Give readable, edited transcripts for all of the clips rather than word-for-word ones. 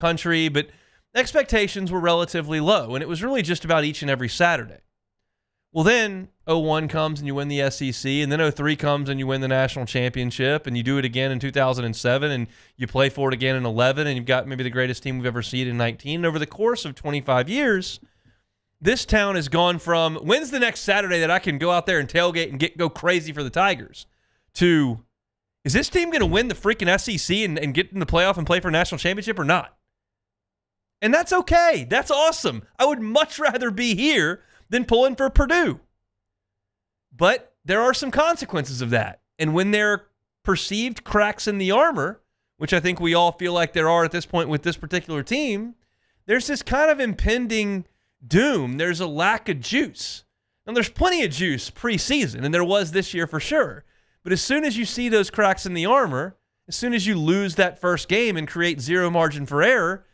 country, but expectations were relatively low, and it was really just about each and every Saturday. Well, then 01 comes and you win the SEC, and then 03 comes and you win the national championship, and you do it again in 2007, and you play for it again in 11, and you've got maybe the greatest team we've ever seen in 19. And over the course of 25 years, this town has gone from, when's the next Saturday that I can go out there and tailgate and go crazy for the Tigers, to, is this team going to win the freaking SEC and get in the playoff and play for a national championship or not? And that's okay. That's awesome. I would much rather be here than pulling for Purdue. But there are some consequences of that. And when there are perceived cracks in the armor, which I think we all feel like there are at this point with this particular team, there's this kind of impending doom. There's a lack of juice. And there's plenty of juice preseason, and there was this year for sure. But as soon as you see those cracks in the armor, as soon as you lose that first game and create zero margin for error,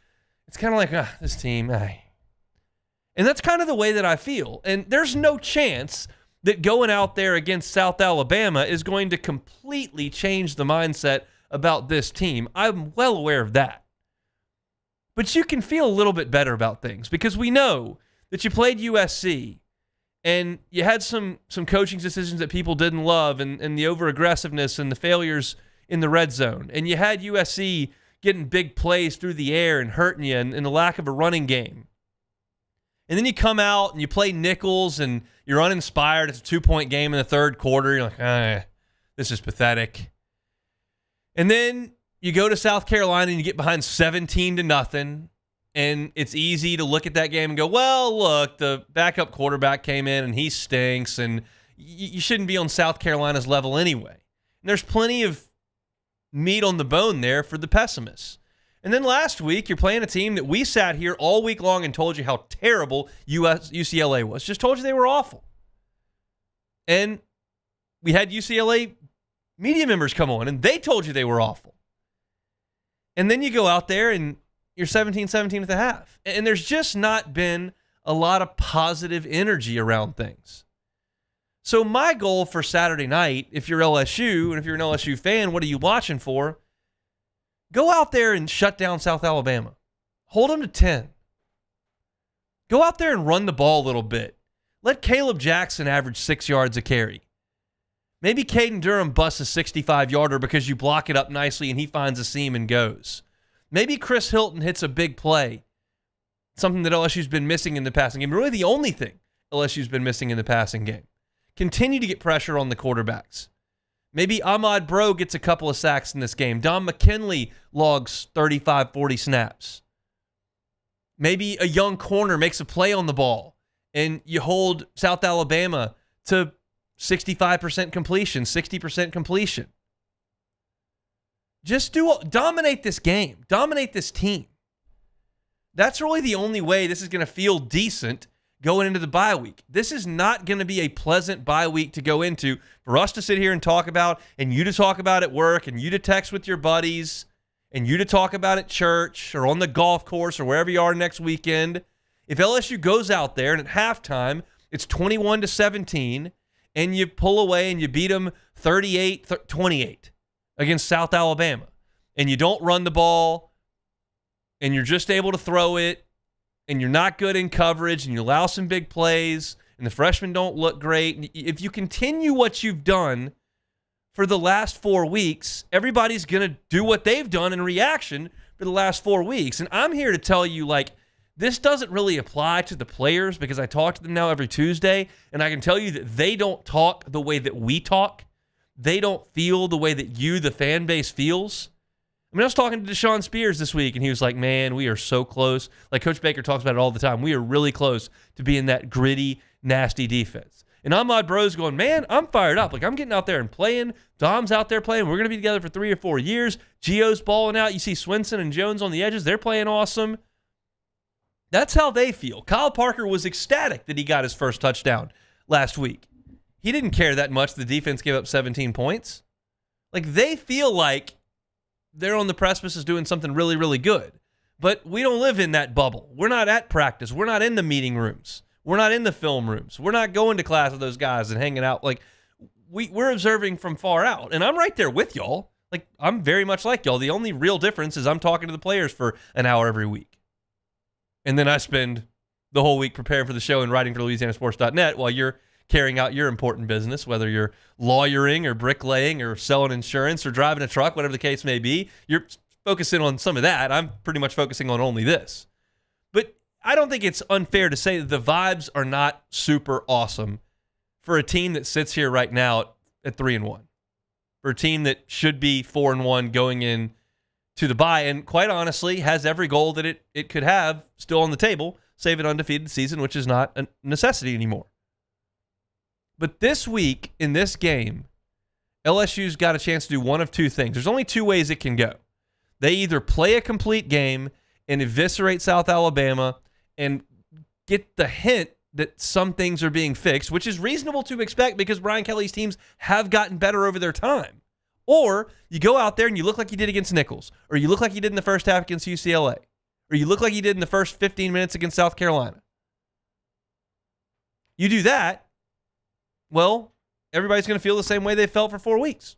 it's kind of like, this team, And that's kind of the way that I feel. And there's no chance that going out there against South Alabama is going to completely change the mindset about this team. I'm well aware of that. But you can feel a little bit better about things because we know that you played USC and you had some coaching decisions that people didn't love and the over-aggressiveness and the failures in the red zone. And you had USC getting big plays through the air and hurting you and the lack of a running game. And then you come out and you play nickels and you're uninspired. It's a 2-point game in the third quarter. You're like, this is pathetic. And then you go to South Carolina and you get behind 17-0. And it's easy to look at that game and go, well, look, the backup quarterback came in and he stinks. And you shouldn't be on South Carolina's level anyway. And there's plenty of meat on the bone there for the pessimists. And then last week, you're playing a team that we sat here all week long and told you how terrible UCLA was. Just told you they were awful. And we had UCLA media members come on, and they told you they were awful. And then you go out there, and you're 17-17 at the half. And there's just not been a lot of positive energy around things. So my goal for Saturday night, if you're LSU, and if you're an LSU fan, what are you watching for? Go out there and shut down South Alabama. Hold them to 10. Go out there and run the ball a little bit. Let Caleb Jackson average 6 yards a carry. Maybe Caden Durham busts a 65-yarder because you block it up nicely and he finds a seam and goes. Maybe Chris Hilton hits a big play, something that LSU's been missing in the passing game. Really the only thing LSU's been missing in the passing game. Continue to get pressure on the quarterbacks. Maybe Ahmad Bro gets a couple of sacks in this game. Don McKinley logs 35, 40 snaps. Maybe a young corner makes a play on the ball, and you hold South Alabama to 65% completion, 60% completion. Just dominate this game. Dominate this team. That's really the only way this is going to feel decent going into the bye week. This is not going to be a pleasant bye week to go into for us to sit here and talk about, and you to talk about at work, and you to text with your buddies, and you to talk about at church or on the golf course or wherever you are next weekend. If LSU goes out there and at halftime it's 21-17 and you pull away and you beat them 38-28 against South Alabama, and you don't run the ball and you're just able to throw it, and you're not good in coverage, and you allow some big plays, and the freshmen don't look great, if you continue what you've done for the last 4 weeks, everybody's going to do what they've done in reaction for the last 4 weeks. And I'm here to tell you, this doesn't really apply to the players because I talk to them now every Tuesday, and I can tell you that they don't talk the way that we talk. They don't feel the way that you, the fan base, feels. I was talking to Deshaun Spears this week, and he was like, man, we are so close. Like Coach Baker talks about it all the time. We are really close to being that gritty, nasty defense. And Ahmad Bro's going, man, I'm fired up. I'm getting out there and playing. Dom's out there playing. We're going to be together for 3 or 4 years. Gio's balling out. You see Swinson and Jones on the edges. They're playing awesome. That's how they feel. Kyle Parker was ecstatic that he got his first touchdown last week. He didn't care that much the defense gave up 17 points. They feel like they're on the precipice of doing something really, really good. But we don't live in that bubble. We're not at practice. We're not in the meeting rooms. We're not in the film rooms. We're not going to class with those guys and hanging out. We're observing from far out. And I'm right there with y'all. Like, I'm very much like y'all. The only real difference is I'm talking to the players for an hour every week. And then I spend the whole week preparing for the show and writing for LouisianaSports.net while you're carrying out your important business, whether you're lawyering or bricklaying or selling insurance or driving a truck, whatever the case may be. You're focusing on some of that. I'm pretty much focusing on only this. But I don't think it's unfair to say that the vibes are not super awesome for a team that sits here right now at 3-1. For a team that should be 4-1 going in to the bye, and quite honestly has every goal that it could have still on the table, save an undefeated season, which is not a necessity anymore. But this week, in this game, LSU's got a chance to do one of two things. There's only two ways it can go. They either play a complete game and eviscerate South Alabama and get the hint that some things are being fixed, which is reasonable to expect because Brian Kelly's teams have gotten better over their time. Or you go out there and you look like you did against Nichols, or you look like you did in the first half against UCLA, or you look like you did in the first 15 minutes against South Carolina. You do that, well, everybody's going to feel the same way they felt for 4 weeks.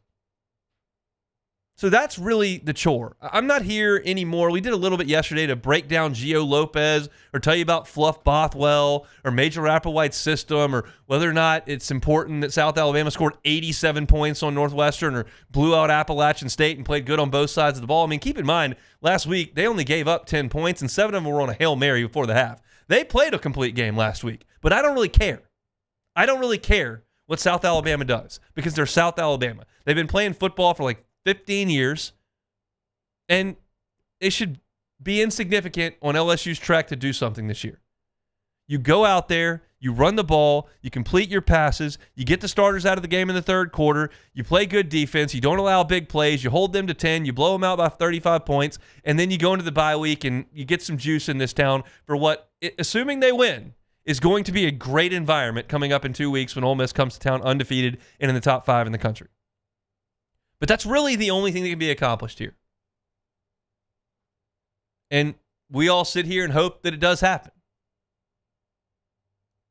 So that's really the chore. I'm not here anymore. We did a little bit yesterday to break down Gio Lopez or tell you about Fluff Bothwell or Major Applewhite's system or whether or not it's important that South Alabama scored 87 points on Northwestern or blew out Appalachian State and played good on both sides of the ball. I mean, keep in mind, last week they only gave up 10 points and 7 of them were on a Hail Mary before the half. They played a complete game last week, but I don't really care. I don't really care what South Alabama does because they're South Alabama. They've been playing football for like 15 years, and it should be insignificant on LSU's track to do something this year. You go out there, you run the ball, you complete your passes, you get the starters out of the game in the third quarter, you play good defense, you don't allow big plays, you hold them to 10, you blow them out by 35 points, and then you go into the bye week and you get some juice in this town for what, assuming they win, is going to be a great environment coming up in 2 weeks when Ole Miss comes to town undefeated and in the top 5 in the country. But that's really the only thing that can be accomplished here. And we all sit here and hope that it does happen.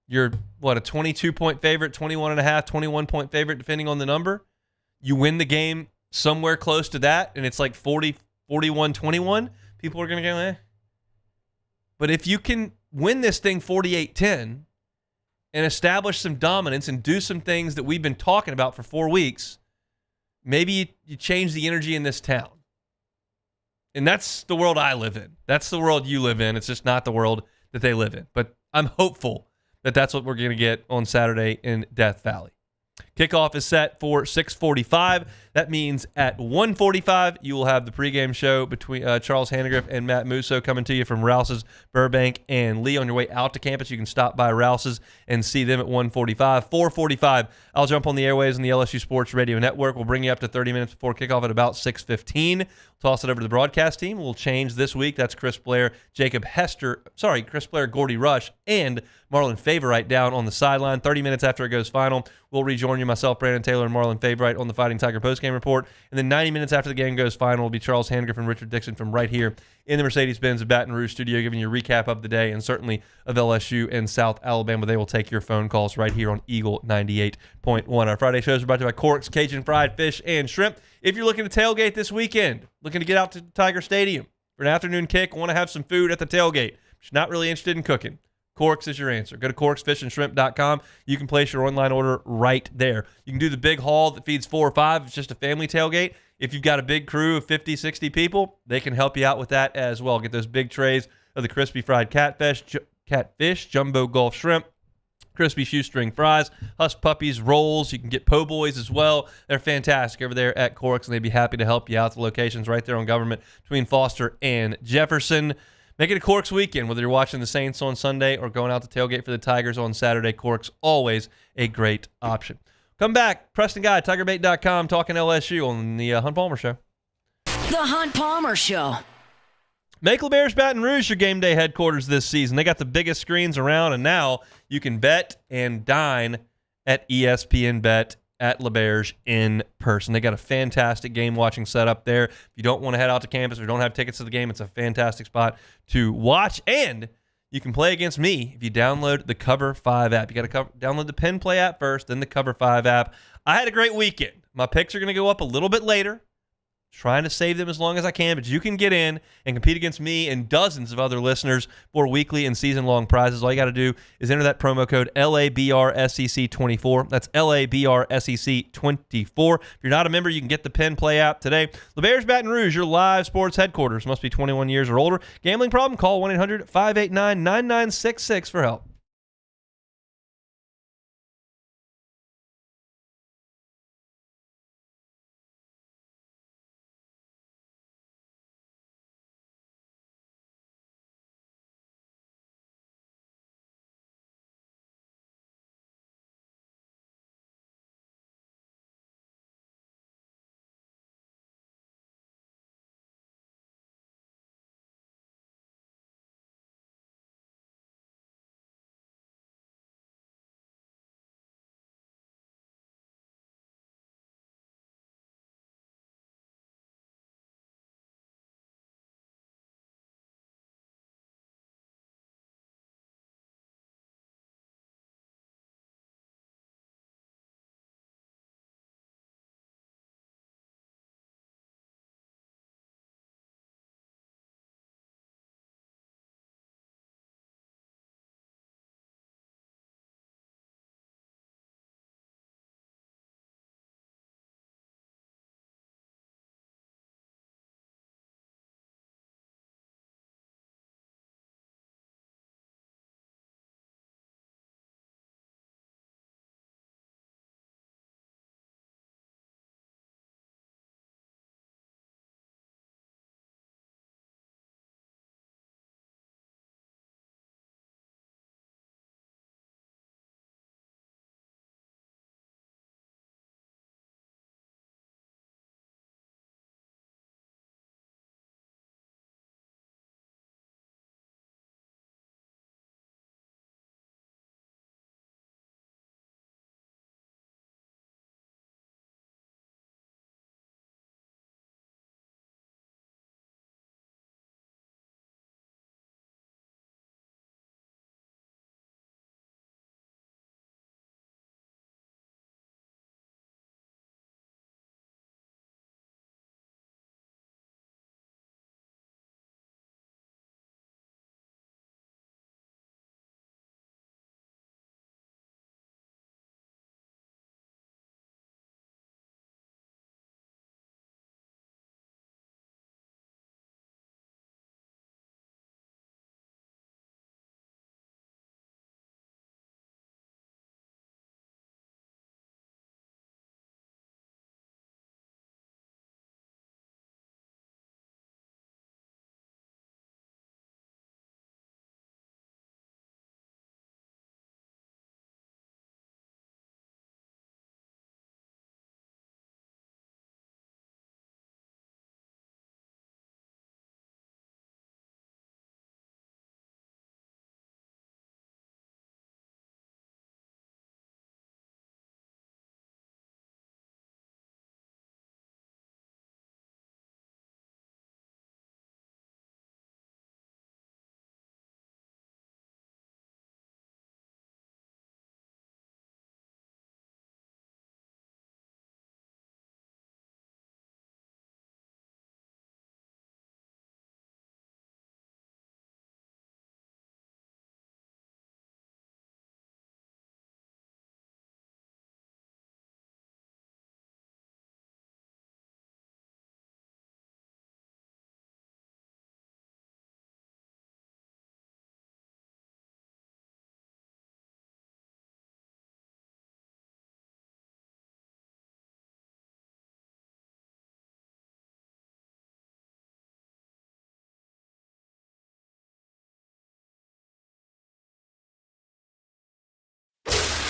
You're, a 22-point favorite, 21.5, 21-point favorite, depending on the number. You win the game somewhere close to that, and it's like 40, 41, 21. People are going to go, eh. But if you can win this thing 48-10 and establish some dominance and do some things that we've been talking about for 4 weeks, maybe you change the energy in this town. And that's the world I live in. That's the world you live in. It's just not the world that they live in. But I'm hopeful that that's what we're going to get on Saturday in Death Valley. Kickoff is set for 6:45. That means at 1:45, you will have the pregame show between Charles Handegriff and Matt Musso coming to you from Rouse's, Burbank, and Lee. On your way out to campus, you can stop by Rouse's and see them at 1:45. 4:45, I'll jump on the airways on the LSU Sports Radio Network. We'll bring you up to 30 minutes before kickoff at about 6:15. Toss it over to the broadcast team. We'll change this week. That's Chris Blair, Chris Blair, Gordy Rush, and Marlon Favorite down on the sideline. 30 minutes after it goes final, we'll rejoin you, myself, Brandon Taylor, and Marlon Favorite on the Fighting Tiger postgame report. And then 90 minutes after the game goes final will be Charles Handegriff and Richard Dixon from right here in the Mercedes-Benz of Baton Rouge studio, giving you a recap of the day and certainly of LSU and South Alabama. They will take your phone calls right here on Eagle 98.1. Our Friday shows are brought to you by Cork's Cajun Fried Fish and Shrimp. If you're looking to tailgate this weekend, looking to get out to Tiger Stadium for an afternoon kick, want to have some food at the tailgate, but you're not really interested in cooking, Corks is your answer. Go to corksfishandshrimp.com. You can place your online order right there. You can do the big haul that feeds 4 or 5. It's just a family tailgate. If you've got a big crew of 50, 60 people, they can help you out with that as well. Get those big trays of the crispy fried catfish, jumbo Gulf shrimp, crispy shoestring fries, husk puppies, rolls. You can get po' boys as well. They're fantastic over there at Corks, and they'd be happy to help you out. The location's right there on Government between Foster and Jefferson. Make it a Corks weekend, whether you're watching the Saints on Sunday or going out to tailgate for the Tigers on Saturday. Corks, always a great option. Come back, Preston Guy, TigerBait.com, talking LSU on the Hunt Palmer Show. The Hunt Palmer Show. Make LeBare's Baton Rouge your game day headquarters this season. They got the biggest screens around, and now you can bet and dine at ESPN Bet at LeBare's in person. They got a fantastic game watching setup there. If you don't want to head out to campus or don't have tickets to the game, it's a fantastic spot to watch. And you can play against me if you download the Cover 5 app. You got to download the Pen Play app first, then the Cover 5 app. I had a great weekend. My picks are going to go up a little bit later Trying to save them as long as I can, but you can get in and compete against me and dozens of other listeners for weekly and season-long prizes. All you got to do is enter that promo code LABRSEC24. That's LABRSEC24. If you're not a member, you can get the Penn Play app today. LeBear's Baton Rouge, your live sports headquarters. Must be 21 years or older. Gambling problem? Call 1-800-589-9966 for help.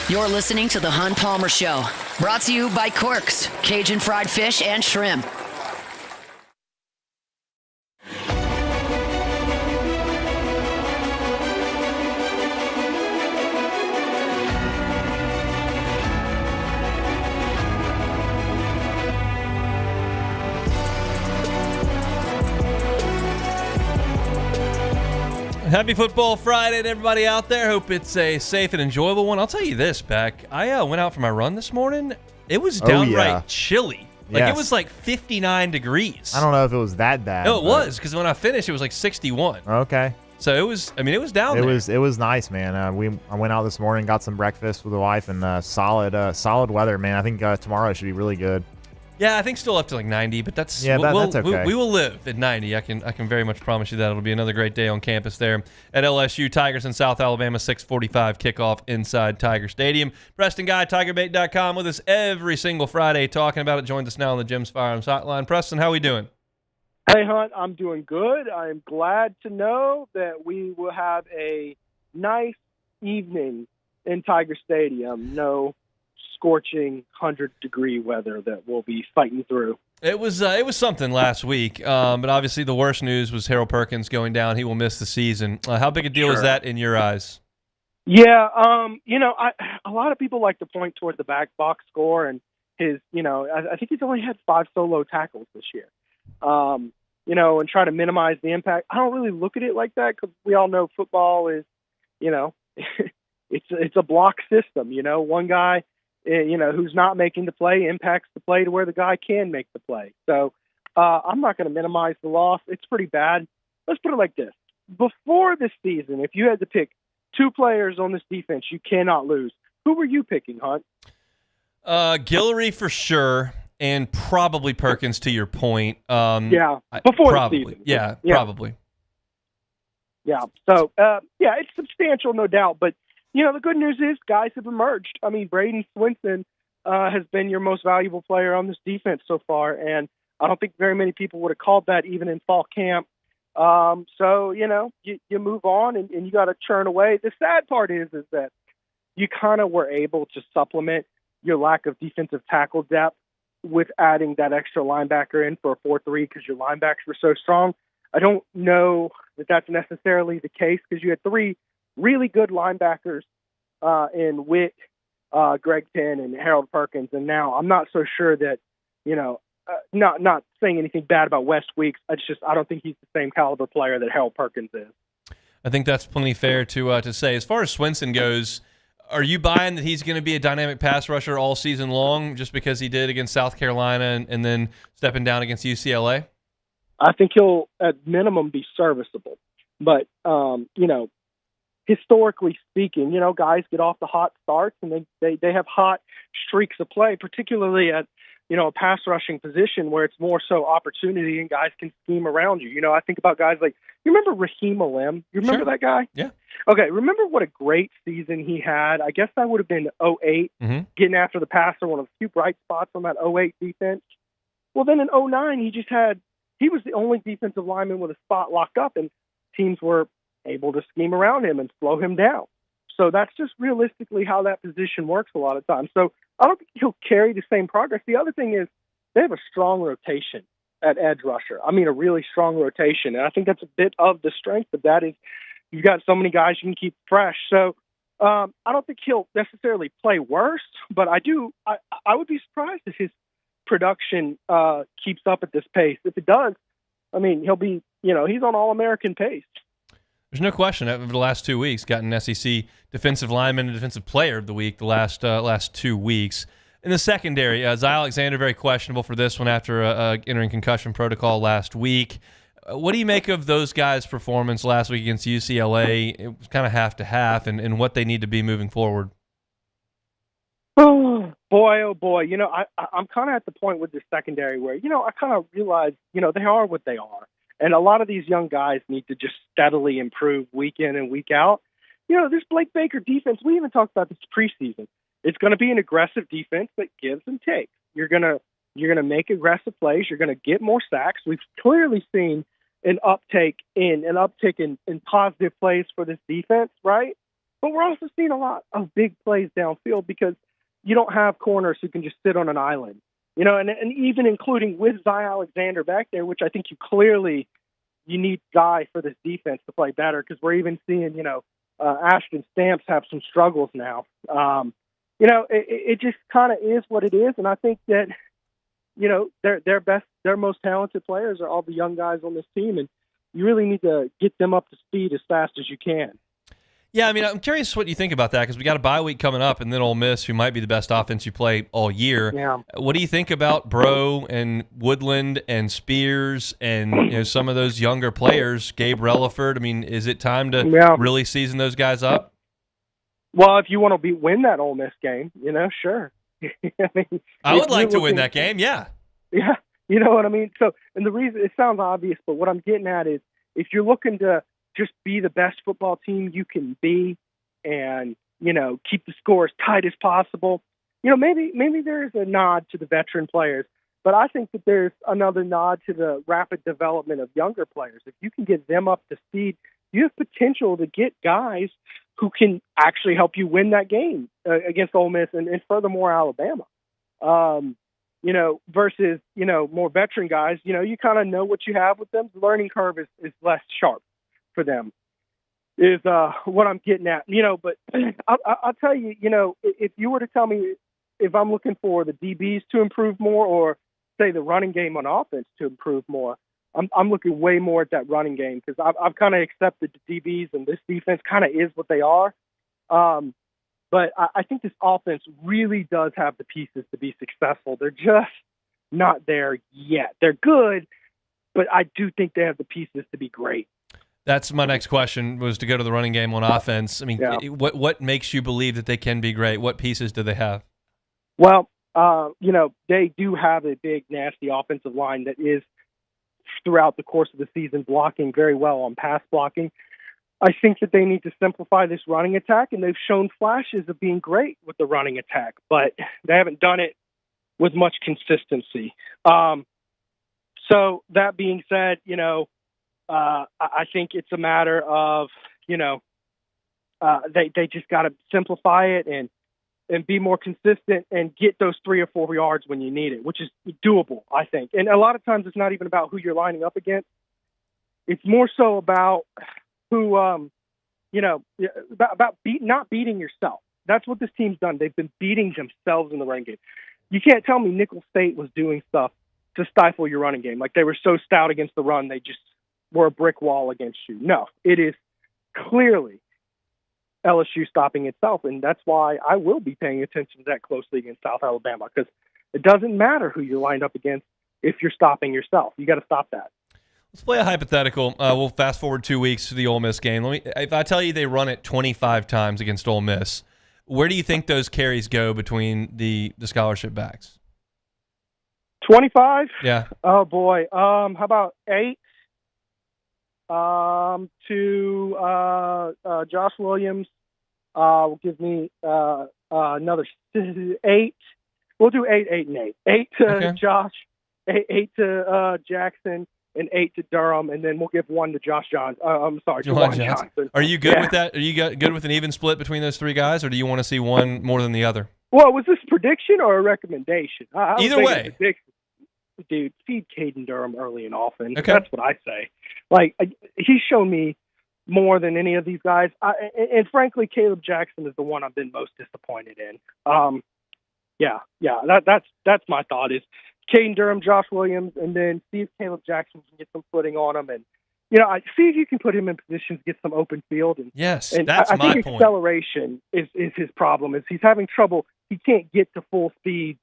You're listening to The Hunt Palmer Show, brought to you by Quirks, Cajun fried fish and shrimp. Happy Football Friday to everybody out there. Hope it's a safe and enjoyable one. I'll tell you this, Beck. I went out for my run this morning. It was downright chilly Like, Yes. it was like 59 degrees. I don't know if it was that bad. No, it was, because when I finished, it was like 61. Okay. So it was down there. It was nice, man. I went out this morning, got some breakfast with the wife, and solid weather, man. I think tomorrow should be really good. Yeah, I think still up to like 90, but that's okay. We will live at 90. I can very much promise you that it'll be another great day on campus there at LSU. Tigers in South Alabama, 6:45 kickoff inside Tiger Stadium. Preston Guy, TigerBait.com, with us every single Friday talking about it. Joins us now on the Jim's Firearms Hotline. Preston, how we doing? Hey, Hunt, I'm doing good. I'm glad to know that we will have a nice evening in Tiger Stadium. No scorching 100-degree weather that we'll be fighting through. It was something last week, but obviously the worst news was Harold Perkins going down. He will miss the season. How big a deal is that in your eyes? Yeah, a lot of people like to point toward the back box score and his, I think he's only had 5 solo tackles this year. And try to minimize the impact. I don't really look at it like that because we all know football is, it's a block system. One guy, who's not making the play impacts the play to where the guy can make the play. So I'm not going to minimize the loss. It's pretty bad. Let's put it like this. Before this season, if you had to pick 2 players on this defense you cannot lose, who were you picking, Hunt? Guillory for sure, and probably Perkins, to your point. Before the season. Yeah, probably. Yeah, so, it's substantial, no doubt, but the good news is guys have emerged. I mean, Braden Swinson has been your most valuable player on this defense so far, and I don't think very many people would have called that even in fall camp. So, you move on and you got to churn away. The sad part is that you kind of were able to supplement your lack of defensive tackle depth with adding that extra linebacker in for a 4-3 because your linebackers were so strong. I don't know that that's necessarily the case because you had 3 really good linebackers in Witt, Greg Penn, and Harold Perkins. And now I'm not so sure that, not saying anything bad about Wes Weeks. I don't think he's the same caliber player that Harold Perkins is. I think that's plenty fair to say. As far as Swinson goes, are you buying that he's going to be a dynamic pass rusher all season long just because he did against South Carolina and then stepping down against UCLA? I think he'll, at minimum, be serviceable. But, historically speaking, guys get off the hot starts and they have hot streaks of play, particularly at, a pass rushing position where it's more so opportunity and guys can scheme around you. I think about guys like, you remember Raheem Alim? You remember that guy? Yeah. Okay, remember what a great season he had? I guess that would have been 08, getting after the passer, one of the few bright spots on that 08 defense. Well, then in 09, he was the only defensive lineman with a spot locked up, and teams were able to scheme around him and slow him down. So that's just realistically how that position works a lot of times. So I don't think he'll carry the same progress. The other thing is they have a strong rotation at edge rusher. I mean, a really strong rotation. And I think that's a bit of the strength of that is you've got so many guys you can keep fresh. So I don't think he'll necessarily play worse, but I would be surprised if his production keeps up at this pace. If it does, I mean, he'll be, he's on All-American pace. There's no question. Over the last 2 weeks, gotten SEC Defensive Lineman and Defensive Player of the Week the last 2 weeks. In the secondary, Zy Alexander, very questionable for this one after entering concussion protocol last week. What do you make of those guys' performance last week against UCLA? It was kind of half to half, and what they need to be moving forward. Oh boy. I'm kind of at the point with the secondary where, I kind of realize, they are what they are. And a lot of these young guys need to just steadily improve week in and week out. This Blake Baker defense, we even talked about this preseason. It's going to be an aggressive defense that gives and takes. You're going to make aggressive plays. You're going to get more sacks. We've clearly seen an uptick in positive plays for this defense, right? But we're also seeing a lot of big plays downfield because you don't have corners who can just sit on an island. And even including with Zy Alexander back there, which I think you need Zy for this defense to play better because we're even seeing, Ashton Stamps have some struggles now. It just kind of is what it is. And I think that, their most talented players are all the young guys on this team. And you really need to get them up to speed as fast as you can. Yeah, I mean, I'm curious what you think about that because we got a bye week coming up, and then Ole Miss, who might be the best offense you play all year. Yeah. What do you think about Bro and Woodland and Spears and some of those younger players, Gabe Relaford? I mean, is it time to really season those guys up? Well, if you want to win that Ole Miss game, sure. I mean, I would like to win that game. Yeah. Yeah, you know what I mean. So, and the reason it sounds obvious, but what I'm getting at is if you're looking to just be the best football team you can be and, keep the score as tight as possible, maybe there's a nod to the veteran players, but I think that there's another nod to the rapid development of younger players. If you can get them up to speed, you have potential to get guys who can actually help you win that game against Ole Miss and furthermore, Alabama. Versus, more veteran guys, you kind of know what you have with them. The learning curve is less sharp for them is what I'm getting at, but I'll tell you, if you were to tell me if I'm looking for the DBs to improve more or say the running game on offense to improve more, I'm looking way more at that running game because I've kind of accepted the DBs and this defense kind of is what they are. But I think this offense really does have the pieces to be successful. They're just not there yet. They're good, but I do think they have the pieces to be great. That's my next question, was to go to the running game on offense. I mean, what makes you believe that they can be great? What pieces do they have? Well, they do have a big, nasty offensive line that is, throughout the course of the season, blocking very well on pass blocking. I think that they need to simplify this running attack, and they've shown flashes of being great with the running attack, but they haven't done it with much consistency. So that being said, I think it's a matter of, they just got to simplify it and be more consistent and get those 3 or 4 yards when you need it, which is doable, I think. And a lot of times it's not even about who you're lining up against. It's more so about who, not beating yourself. That's what this team's done. They've been beating themselves in the running game. You can't tell me Nickel State was doing stuff to stifle your running game. Like they were so stout against the run, they just were a brick wall against you. No, it is clearly LSU stopping itself, and that's why I will be paying attention to that closely against South Alabama, because it doesn't matter who you're lined up against if you're stopping yourself. You got to stop that. Let's play a hypothetical. We'll fast forward 2 weeks to the Ole Miss game. If I tell you they run it 25 times against Ole Miss, where do you think those carries go between the scholarship backs? 25? Yeah. Oh, boy. How about 8? To Josh Williams will give me another 8. We'll do 8, 8, and 8. 8 to Josh, 8 to Jackson, and 8 to Durham, and then we'll give 1 to Josh Johnson. I'm sorry, Juwan Johnson. Are you good with that? Are you good with an even split between those 3 guys, or do you want to see one more than the other? Well, was this a prediction or a recommendation? Either way. Dude, feed Caden Durham early and often. Okay. That's what I say. Like, he's shown me more than any of these guys. And frankly, Caleb Jackson is the one I've been most disappointed in. That's my thought is Caden Durham, Josh Williams, and then see if Caleb Jackson can get some footing on him. And, see if you can put him in position to get some open field. And, yes, and that's I my think point. Acceleration is his problem. Is he's having trouble. He can't get to full speed,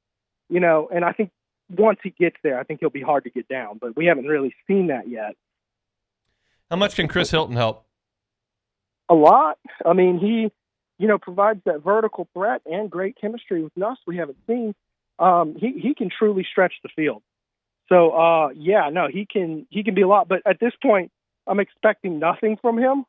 and I think once he gets there, I think he'll be hard to get down, but we haven't really seen that yet. How much can Chris Hilton help? A lot. I mean, he, provides that vertical threat and great chemistry with Nuss we haven't seen. He can truly stretch the field. So, he can be a lot, but at this point, I'm expecting nothing from him.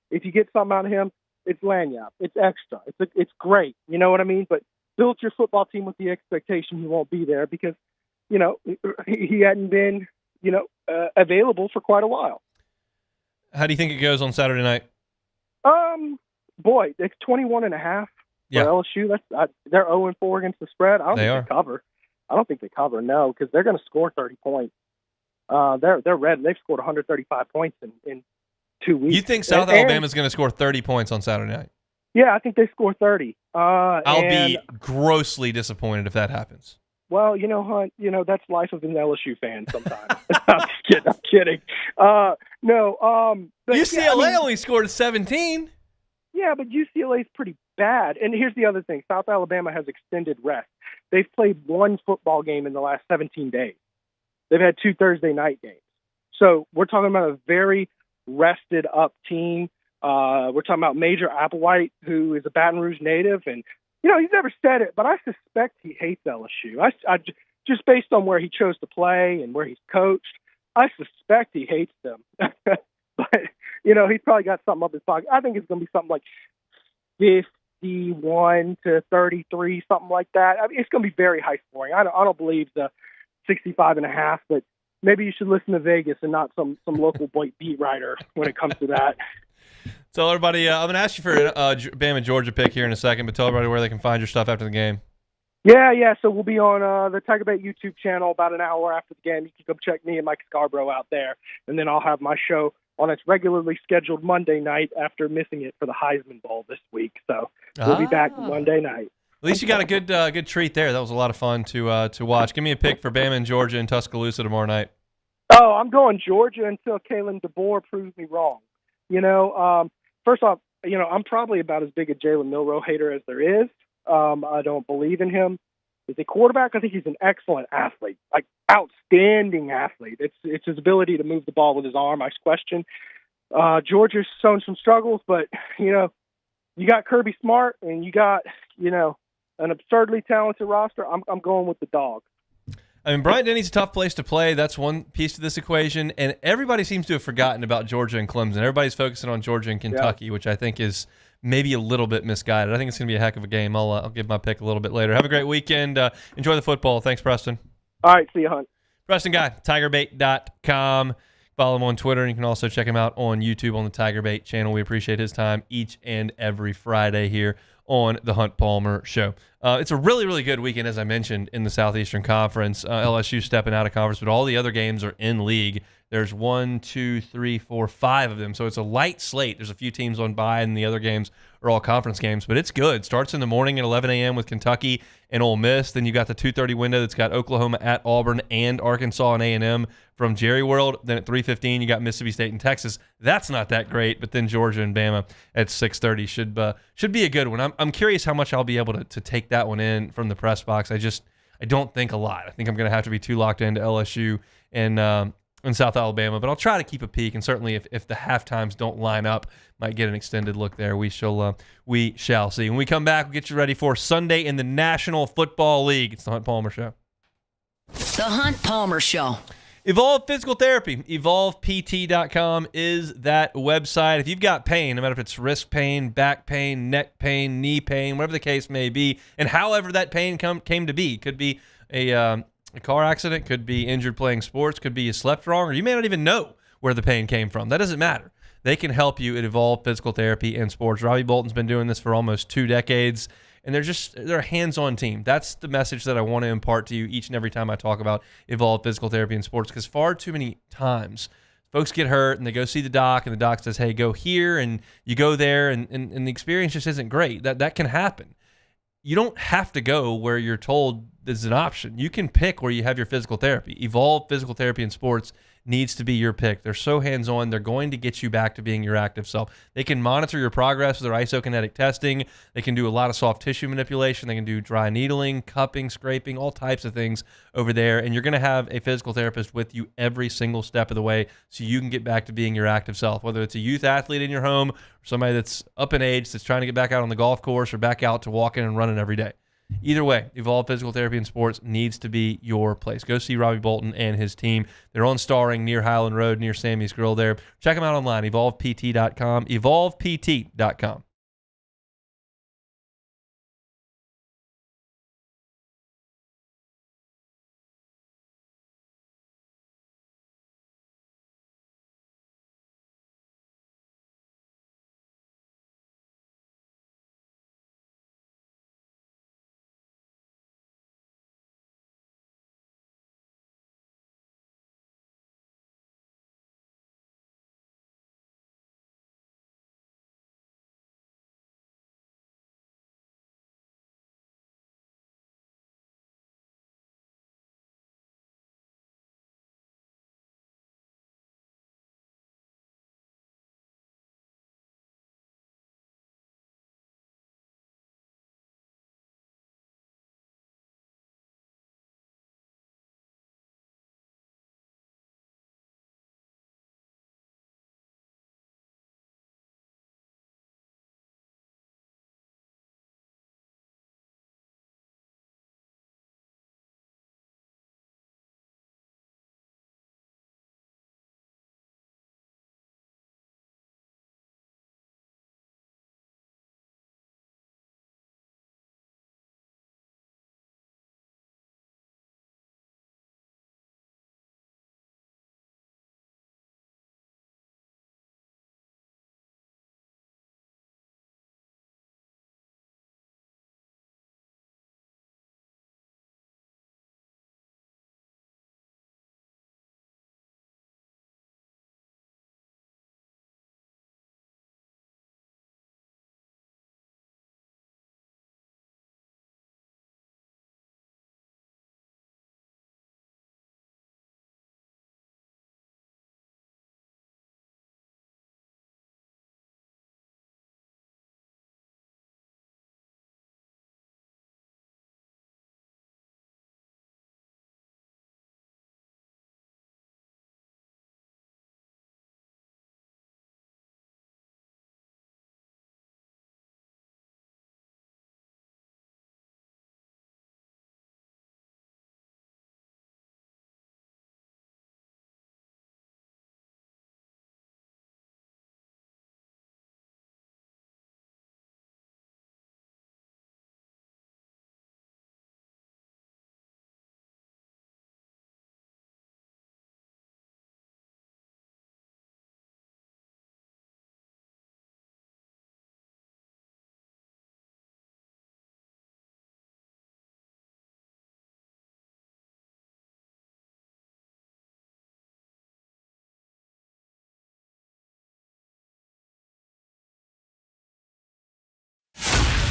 If you get something out of him, it's lanyard. It's extra. It's great. You know what I mean? But build your football team with the expectation he won't be there because, he hadn't been, available for quite a while. How do you think it goes on Saturday night? Boy, it's 21.5 for LSU. They're 0-4 against the spread. I don't think they cover. I don't think they cover, no, because they're going to score 30 points. They're red. They've scored 135 points in 2 weeks. You think South Alabama's going to score 30 points on Saturday night? Yeah, I think they score 30. I'll be grossly disappointed if that happens. Well, Hunt, that's life of an LSU fan sometimes. I'm kidding. No. UCLA only scored 17. Yeah, but UCLA is pretty bad. And here's the other thing. South Alabama has extended rest. They've played one football game in the last 17 days. They've had 2 Thursday night games. So we're talking about a very rested up team. We're talking about Major Applewhite, who is a Baton Rouge native. And, he's never said it, but I suspect he hates LSU. Just based on where he chose to play and where he's coached, I suspect he hates them. But, he's probably got something up his pocket. I think it's going to be something like 51 to 33, something like that. I mean, it's going to be very high scoring. I don't believe the 65.5, but maybe you should listen to Vegas and not some local beat writer when it comes to that. Tell everybody, I'm going to ask you for Bama Georgia pick here in a second, but tell everybody where they can find your stuff after the game. Yeah. So we'll be on the Tiger Bait YouTube channel about an hour after the game. You can come check me and Mike Scarborough out there, and then I'll have my show on its regularly scheduled Monday night after missing it for the Heisman Bowl this week. So we'll be back Monday night. At least you got a good treat there. That was a lot of fun to watch. Give me a pick for Bama and Georgia in Tuscaloosa tomorrow night. Oh, I'm going Georgia until Kalen DeBoer proves me wrong. First off, I'm probably about as big a Jalen Milroe hater as there is. I don't believe in him as a quarterback. I think he's an excellent athlete, like outstanding athlete. It's his ability to move the ball with his arm I question. Georgia's shown some struggles, but you got Kirby Smart and you got an absurdly talented roster. I'm going with the dog. I mean, Bryant-Denny's a tough place to play. That's one piece of this equation, and everybody seems to have forgotten about Georgia and Clemson. Everybody's focusing on Georgia and Kentucky, which I think is maybe a little bit misguided. I think it's going to be a heck of a game. I'll give my pick a little bit later. Have a great weekend. Enjoy the football. Thanks, Preston. All right, see you, Hunt. Preston Guy, tigerbait.com. Follow him on Twitter, and you can also check him out on YouTube on the Tiger Bait channel. We appreciate his time each and every Friday here on the Hunt Palmer Show. It's a really, really good weekend, as I mentioned, in the Southeastern Conference. LSU stepping out of conference, but all the other games are in league. There's 1, 2, 3, 4, 5 of them, so it's a light slate. There's a few teams on bye, and the other games are all conference games, but it's good. Starts in the morning at 11 a.m. with Kentucky and Ole Miss. Then you got the 2:30 window that's got Oklahoma at Auburn and Arkansas and A&M from Jerry World. Then at 3:15 you got Mississippi State and Texas. That's not that great, but then Georgia and Bama at 6:30 should be a good one. I'm curious how much I'll be able to take that one in from the press box. I don't think a lot. I think I'm going to have to be too locked into LSU and South Alabama, but I'll try to keep a peek, and certainly if the halftimes don't line up, might get an extended look there. We shall see. When we come back, we'll get you ready for Sunday in the National Football League. It's the Hunt Palmer Show. The Hunt Palmer Show. Evolve Physical Therapy. EvolvePT.com is that website. If you've got pain, no matter if it's wrist pain, back pain, neck pain, knee pain, whatever the case may be, and however that pain came to be, could be a car accident, could be injured playing sports, could be you slept wrong, or you may not even know where the pain came from. That doesn't matter. They can help you at Evolve Physical Therapy and Sports. Robbie Bolton's been doing this for almost 2 decades, and they're a hands-on team. That's the message that I want to impart to you each and every time I talk about Evolve Physical Therapy and Sports, because far too many times folks get hurt and they go see the doc, and the doc says, hey, go here, and you go there, and the experience just isn't great. That can happen. You don't have to go where you're told there's an option. You can pick where you have your physical therapy. Evolve Physical Therapy and Sports needs to be your pick. They're so hands-on. They're going to get you back to being your active self. They can monitor your progress with their isokinetic testing. They can do a lot of soft tissue manipulation. They can do dry needling, cupping, scraping, all types of things over there. And you're going to have a physical therapist with you every single step of the way so you can get back to being your active self, whether it's a youth athlete in your home or somebody that's up in age that's trying to get back out on the golf course or back out to walking and running every day. Either way, Evolve Physical Therapy and Sports needs to be your place. Go see Robbie Bolton and his team. They're on Starring near Highland Road, near Sammy's Grill there. Check them out online, evolvept.com, evolvept.com.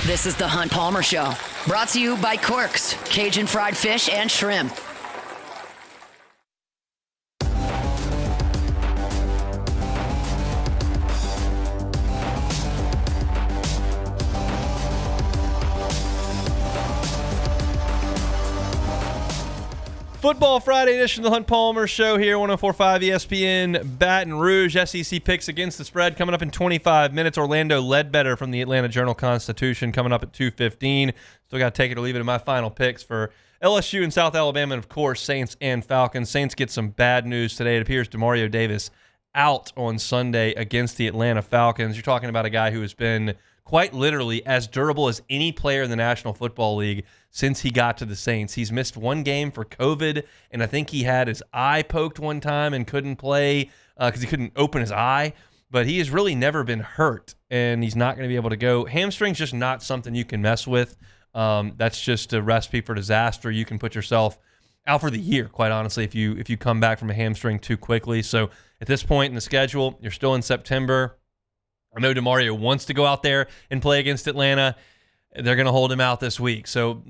This is the Hunt Palmer Show, brought to you by Quirks, Cajun fried fish and shrimp. Football Friday edition of the Hunt Palmer Show here, 104.5 ESPN Baton Rouge. SEC picks against the spread coming up in 25 minutes. Orlando Ledbetter from the Atlanta Journal-Constitution coming up at 2:15. Still got to take it or leave it in my final picks for LSU and South Alabama, and, of course, Saints and Falcons. Saints get some bad news today. It appears Demario Davis out on Sunday against the Atlanta Falcons. You're talking about a guy who has been quite literally as durable as any player in the National Football League since he got to the Saints. He's missed one game for COVID, and I think he had his eye poked one time and couldn't play because he couldn't open his eye. But he has really never been hurt, and he's not going to be able to go. Hamstring's just not something you can mess with. That's just a recipe for disaster. You can put yourself out for the year, quite honestly, if you come back from a hamstring too quickly. So at this point in the schedule, you're still in September. I know DeMario wants to go out there and play against Atlanta. They're going to hold him out this week. So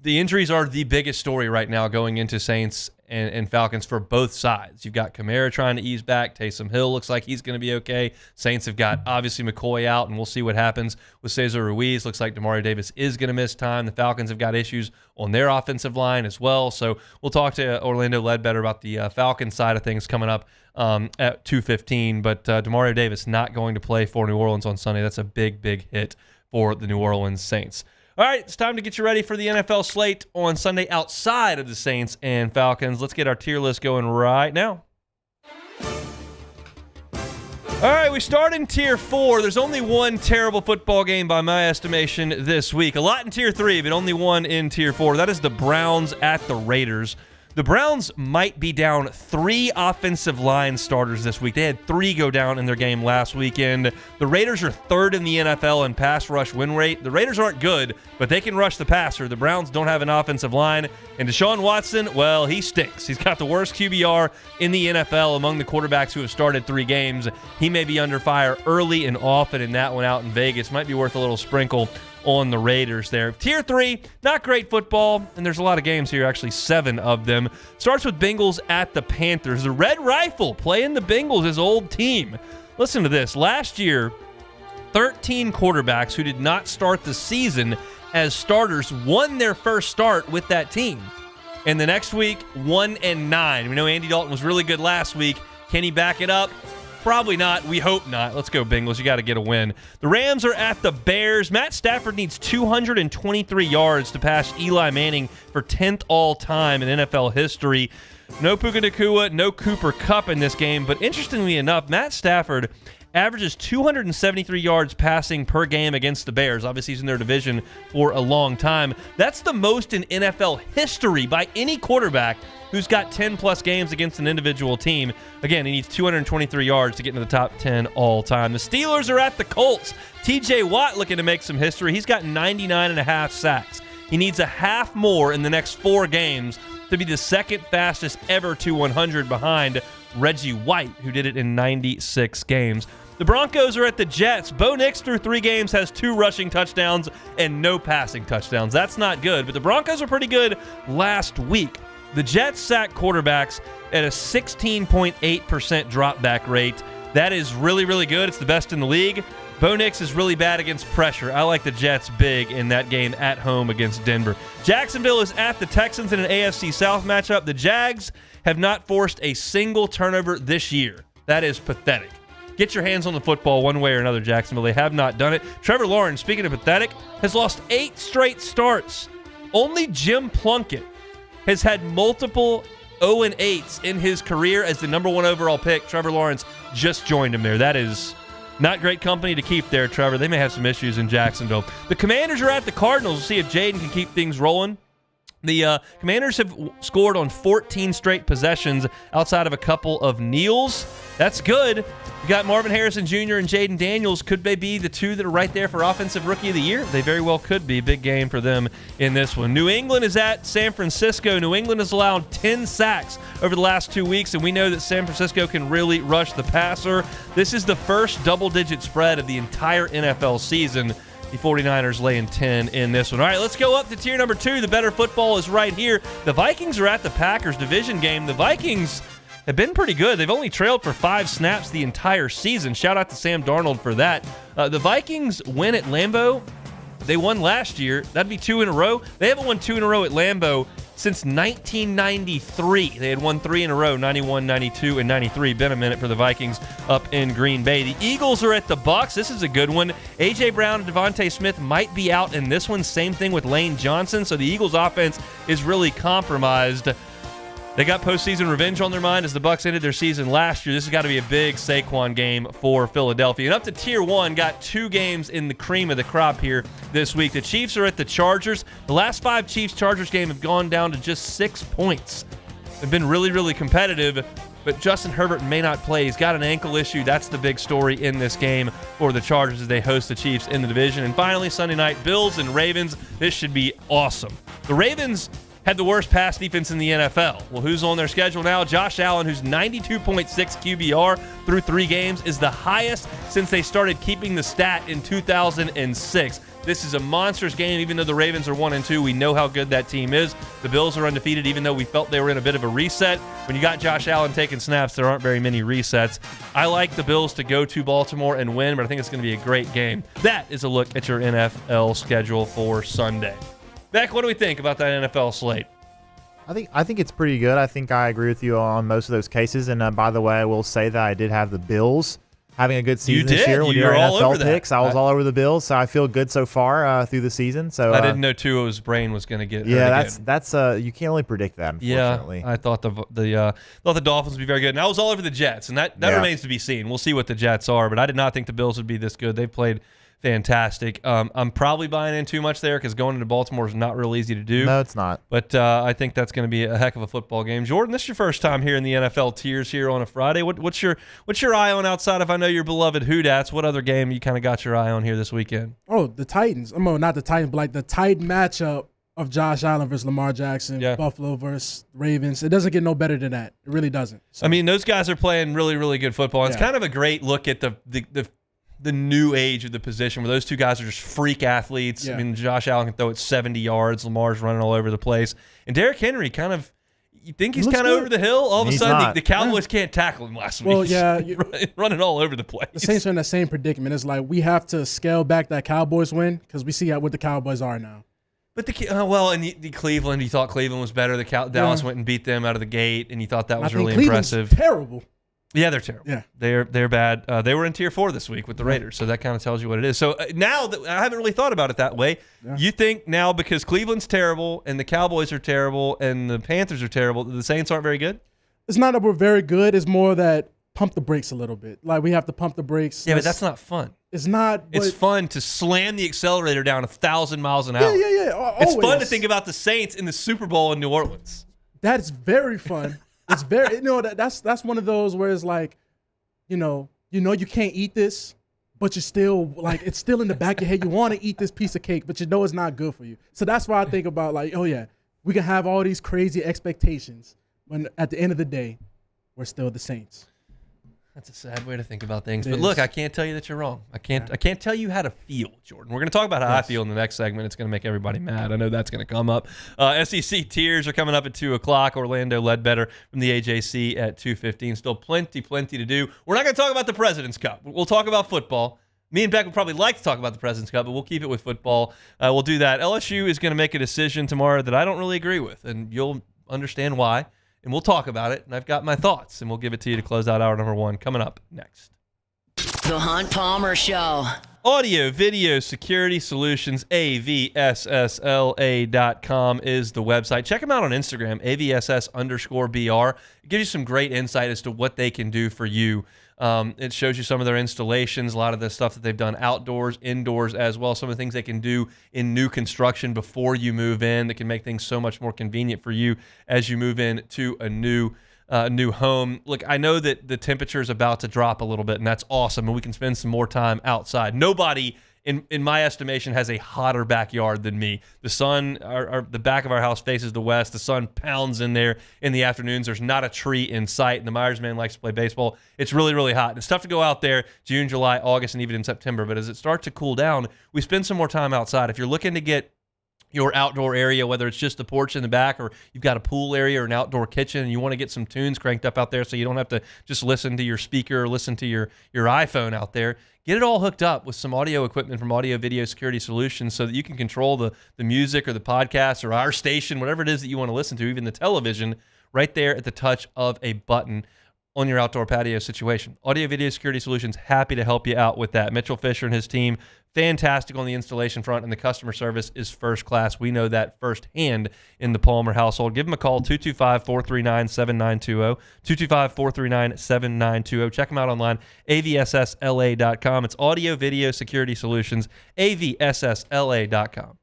the injuries are the biggest story right now going into Saints and Falcons for both sides. You've got Kamara trying to ease back. Taysom Hill looks like he's going to be okay. Saints have got, obviously, McCoy out, and we'll see what happens with Cesar Ruiz. Looks like Demario Davis is going to miss time. The Falcons have got issues on their offensive line as well. So we'll talk to Orlando Ledbetter about the Falcons side of things coming up at 2:15. But Demario Davis not going to play for New Orleans on Sunday. That's a big, big hit for the New Orleans Saints. All right, it's time to get you ready for the NFL slate on Sunday outside of the Saints and Falcons. Let's get our tier list going right now. All right, we start in Tier 4. There's only one terrible football game by my estimation this week. A lot in Tier 3, but only one in Tier 4. That is the Browns at the Raiders. The Browns might be down 3 offensive line starters this week. They had 3 go down in their game last weekend. The Raiders are 3rd in the NFL in pass rush win rate. The Raiders aren't good, but they can rush the passer. The Browns don't have an offensive line. And Deshaun Watson, well, he stinks. He's got the worst QBR in the NFL among the quarterbacks who have started 3 games. He may be under fire early and often in that one out in Vegas. Might be worth a little sprinkle on the Raiders there. Tier 3, not great football, and there's a lot of games here, actually 7 of them. Starts with Bengals at the Panthers. The Red Rifle playing the Bengals, his old team. Listen to this. Last year, 13 quarterbacks who did not start the season as starters won their first start with that team. And the next week, 1-9. We know Andy Dalton was really good last week. Can he back it up? Probably not. We hope not. Let's go, Bengals. You got to get a win. The Rams are at the Bears. Matt Stafford needs 223 yards to pass Eli Manning for 10th all-time in NFL history. No Puka Nacua, no Cooper Kupp in this game. But interestingly enough, Matt Stafford averages 273 yards passing per game against the Bears. Obviously, he's in their division for a long time. That's the most in NFL history by any quarterback who's got 10-plus games against an individual team. Again, he needs 223 yards to get into the top 10 all-time. The Steelers are at the Colts. T.J. Watt looking to make some history. He's got 99.5 sacks. He needs a half more in the next 4 games to be the second fastest ever to 100 behind Reggie White, who did it in 96 games. The Broncos are at the Jets. Bo Nix through 3 games has 2 rushing touchdowns and no passing touchdowns. That's not good, but the Broncos are pretty good last week. The Jets sack quarterbacks at a 16.8% drop back rate. That is really, really good. It's the best in the league. Bo Nix is really bad against pressure. I like the Jets big in that game at home against Denver. Jacksonville is at the Texans in an AFC South matchup. The Jags have not forced a single turnover this year. That is pathetic. Get your hands on the football one way or another, Jacksonville. They have not done it. Trevor Lawrence, speaking of pathetic, has lost 8 straight starts. Only Jim Plunkett has had multiple 0-8s in his career as the number 1 overall pick. Trevor Lawrence just joined him there. That is not great company to keep there, Trevor. They may have some issues in Jacksonville. The Commanders are at the Cardinals. We'll see if Jaden can keep things rolling. The Commanders have scored on 14 straight possessions outside of a couple of kneels. That's good. You got Marvin Harrison Jr. and Jaden Daniels. Could they be the 2 that are right there for Offensive Rookie of the Year? They very well could be. Big game for them in this one. New England is at San Francisco. New England has allowed 10 sacks over the last 2 weeks, and we know that San Francisco can really rush the passer. This is the first double-digit spread of the entire NFL season. The 49ers laying 10 in this one. All right, let's go up to tier number 2. The better football is right here. The Vikings are at the Packers division game. The Vikings have been pretty good. They've only trailed for 5 snaps the entire season. Shout out to Sam Darnold for that. The Vikings win at Lambeau. They won last year. That'd be 2 in a row. They haven't won 2 in a row at Lambeau since 1993. They had won 3 in a row, 91, 92, and 93. Been a minute for the Vikings up in Green Bay. The Eagles are at the Bucs. This is a good one. A.J. Brown and Devontae Smith might be out in this one. Same thing with Lane Johnson. So the Eagles offense is really compromised. They got postseason revenge on their mind as the Bucs ended their season last year. This has got to be a big Saquon game for Philadelphia. And up to tier 1, got 2 games in the cream of the crop here this week. The Chiefs are at the Chargers. The last 5 Chiefs-Chargers games have gone down to just 6 points. They've been really, really competitive, but Justin Herbert may not play. He's got an ankle issue. That's the big story in this game for the Chargers as they host the Chiefs in the division. And finally, Sunday night, Bills and Ravens. This should be awesome. The Ravens had the worst pass defense in the NFL. Well, who's on their schedule now? Josh Allen, who's 92.6 QBR through 3 games, is the highest since they started keeping the stat in 2006. This is a monstrous game. Even though the Ravens are 1-2, we know how good that team is. The Bills are undefeated, even though we felt they were in a bit of a reset. When you got Josh Allen taking snaps, there aren't very many resets. I like the Bills to go to Baltimore and win, but I think it's going to be a great game. That is a look at your NFL schedule for Sunday. Beck, what do we think about that NFL slate? I think it's pretty good. I think I agree with you on most of those cases. And by the way, I will say that I did have the Bills having a good season this year. When you were NFL picks, I was all over the Bills, so I feel good so far through the season. So I didn't know Tua's brain was going to get hurt that's you can't really predict that. Unfortunately, I thought the Dolphins would be very good, and I was all over the Jets, and that remains to be seen. We'll see what the Jets are, but I did not think the Bills would be this good. They've played fantastic. I'm probably buying in too much there because going into Baltimore is not real easy to do. No, it's not. But I think that's going to be a heck of a football game. Jordan, this is your first time here in the NFL tiers here on a Friday. What's your eye on outside of, I know, your beloved Hoodats? What other game you kind of got your eye on here this weekend? Oh, the Titans. Not the Titans, but like the Titan matchup of Josh Allen versus Lamar Jackson, Buffalo versus Ravens. It doesn't get no better than that. It really doesn't. So, I mean, those guys are playing really, really good football. It's kind of a great look at the new age of the position where those two guys are just freak athletes. I mean, Josh Allen can throw it 70 yards. Lamar's running all over the place. And Derrick Henry you think he's kind of over the hill? All of a sudden, the Cowboys can't tackle him last week. He's running all over the place. The Saints are in the same predicament. It's like we have to scale back that Cowboys win because we see what the Cowboys are now. But the Cleveland, you thought Cleveland was better. Dallas went and beat them out of the gate, and you thought that was really impressive. Terrible. Yeah, they're terrible. Yeah, they're bad. They were in tier 4 this week with the Raiders, so that kind of tells you what it is. So now that I haven't really thought about it that way. Yeah. You think now because Cleveland's terrible and the Cowboys are terrible and the Panthers are terrible, the Saints aren't very good? It's not that we're very good. It's more that pump the brakes a little bit. Like we have to pump the brakes. Yeah, but that's not fun. It's not. It's fun to slam the accelerator down 1,000 miles an hour. Yeah. It's fun to think about the Saints in the Super Bowl in New Orleans. That's very fun. It's very, that's one of those where it's like, you can't eat this, but you're still like, it's still in the back of your head. You want to eat this piece of cake, but you know it's not good for you. So that's why I think about like, oh yeah, we can have all these crazy expectations when at the end of the day, we're still the Saints. That's a sad way to think about things. But look, I can't tell you that you're wrong. I can't tell you how to feel, Jordan. We're going to talk about how I feel in the next segment. It's going to make everybody mad. I know that's going to come up. SEC tiers are coming up at 2 o'clock. Orlando Ledbetter from the AJC at 2:15. Still plenty to do. We're not going to talk about the President's Cup. We'll talk about football. Me and Beck would probably like to talk about the President's Cup, but we'll keep it with football. We'll do that. LSU is going to make a decision tomorrow that I don't really agree with, and you'll understand why. And we'll talk about it, and I've got my thoughts, and we'll give it to you to close out hour number 1 coming up next. The Hunt Palmer Show. Audio, video, security solutions, avssla.com is the website. Check them out on Instagram, avss_BR. It gives you some great insight as to what they can do for you. It shows you some of their installations, a lot of the stuff that they've done outdoors, indoors as well, some of the things they can do in new construction before you move in that can make things so much more convenient for you as you move in to a new home. Look, I know that the temperature is about to drop a little bit, and that's awesome, and we can spend some more time outside. Nobody in my estimation, has a hotter backyard than me. The sun, the back of our house faces the west. The sun pounds in there in the afternoons. There's not a tree in sight, and the Myers man likes to play baseball. It's really, really hot. And it's tough to go out there June, July, August, and even in September. But as it starts to cool down, we spend some more time outside. If you're looking to get your outdoor area, whether it's just the porch in the back or you've got a pool area or an outdoor kitchen and you want to get some tunes cranked up out there so you don't have to just listen to your speaker or listen to your iPhone out there, get it all hooked up with some audio equipment from Audio Video Security Solutions so that you can control the music or the podcast or our station, whatever it is that you want to listen to, even the television, right there at the touch of a button on your outdoor patio situation. Audio Video Security Solutions, happy to help you out with that. Mitchell Fisher and his team, fantastic on the installation front, and the customer service is first class. We know that firsthand in the Palmer household. Give them a call, 225-439-7920, 225-439-7920. Check them out online, avssla.com. It's Audio Video Security Solutions, avssla.com.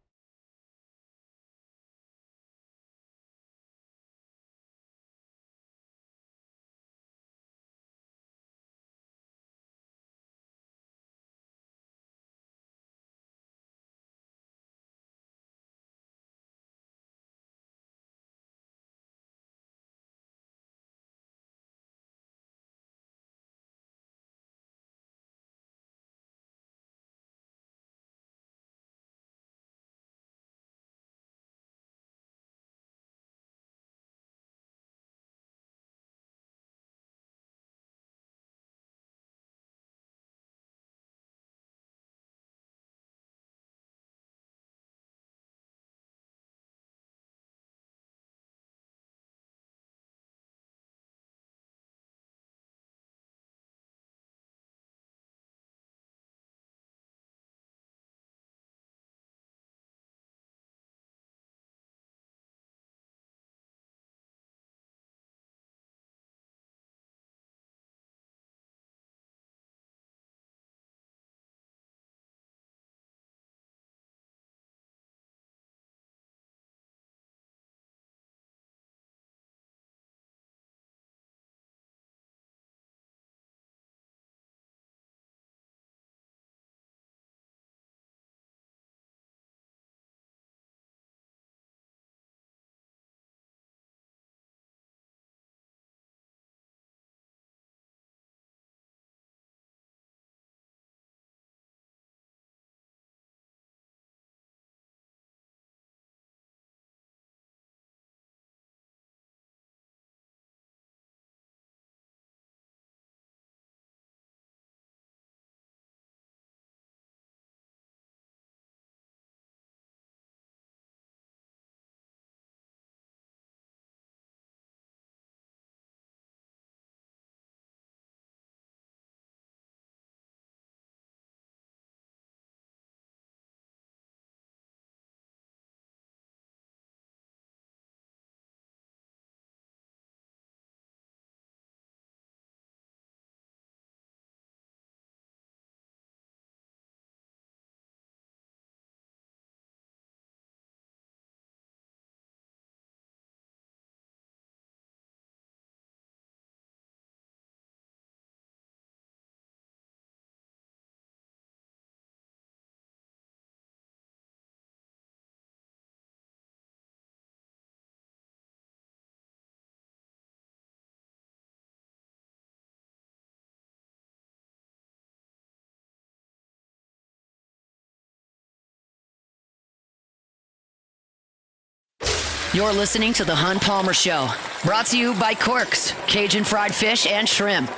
You're listening to The Hunt Palmer Show, brought to you by Corks, Cajun fried fish and shrimp.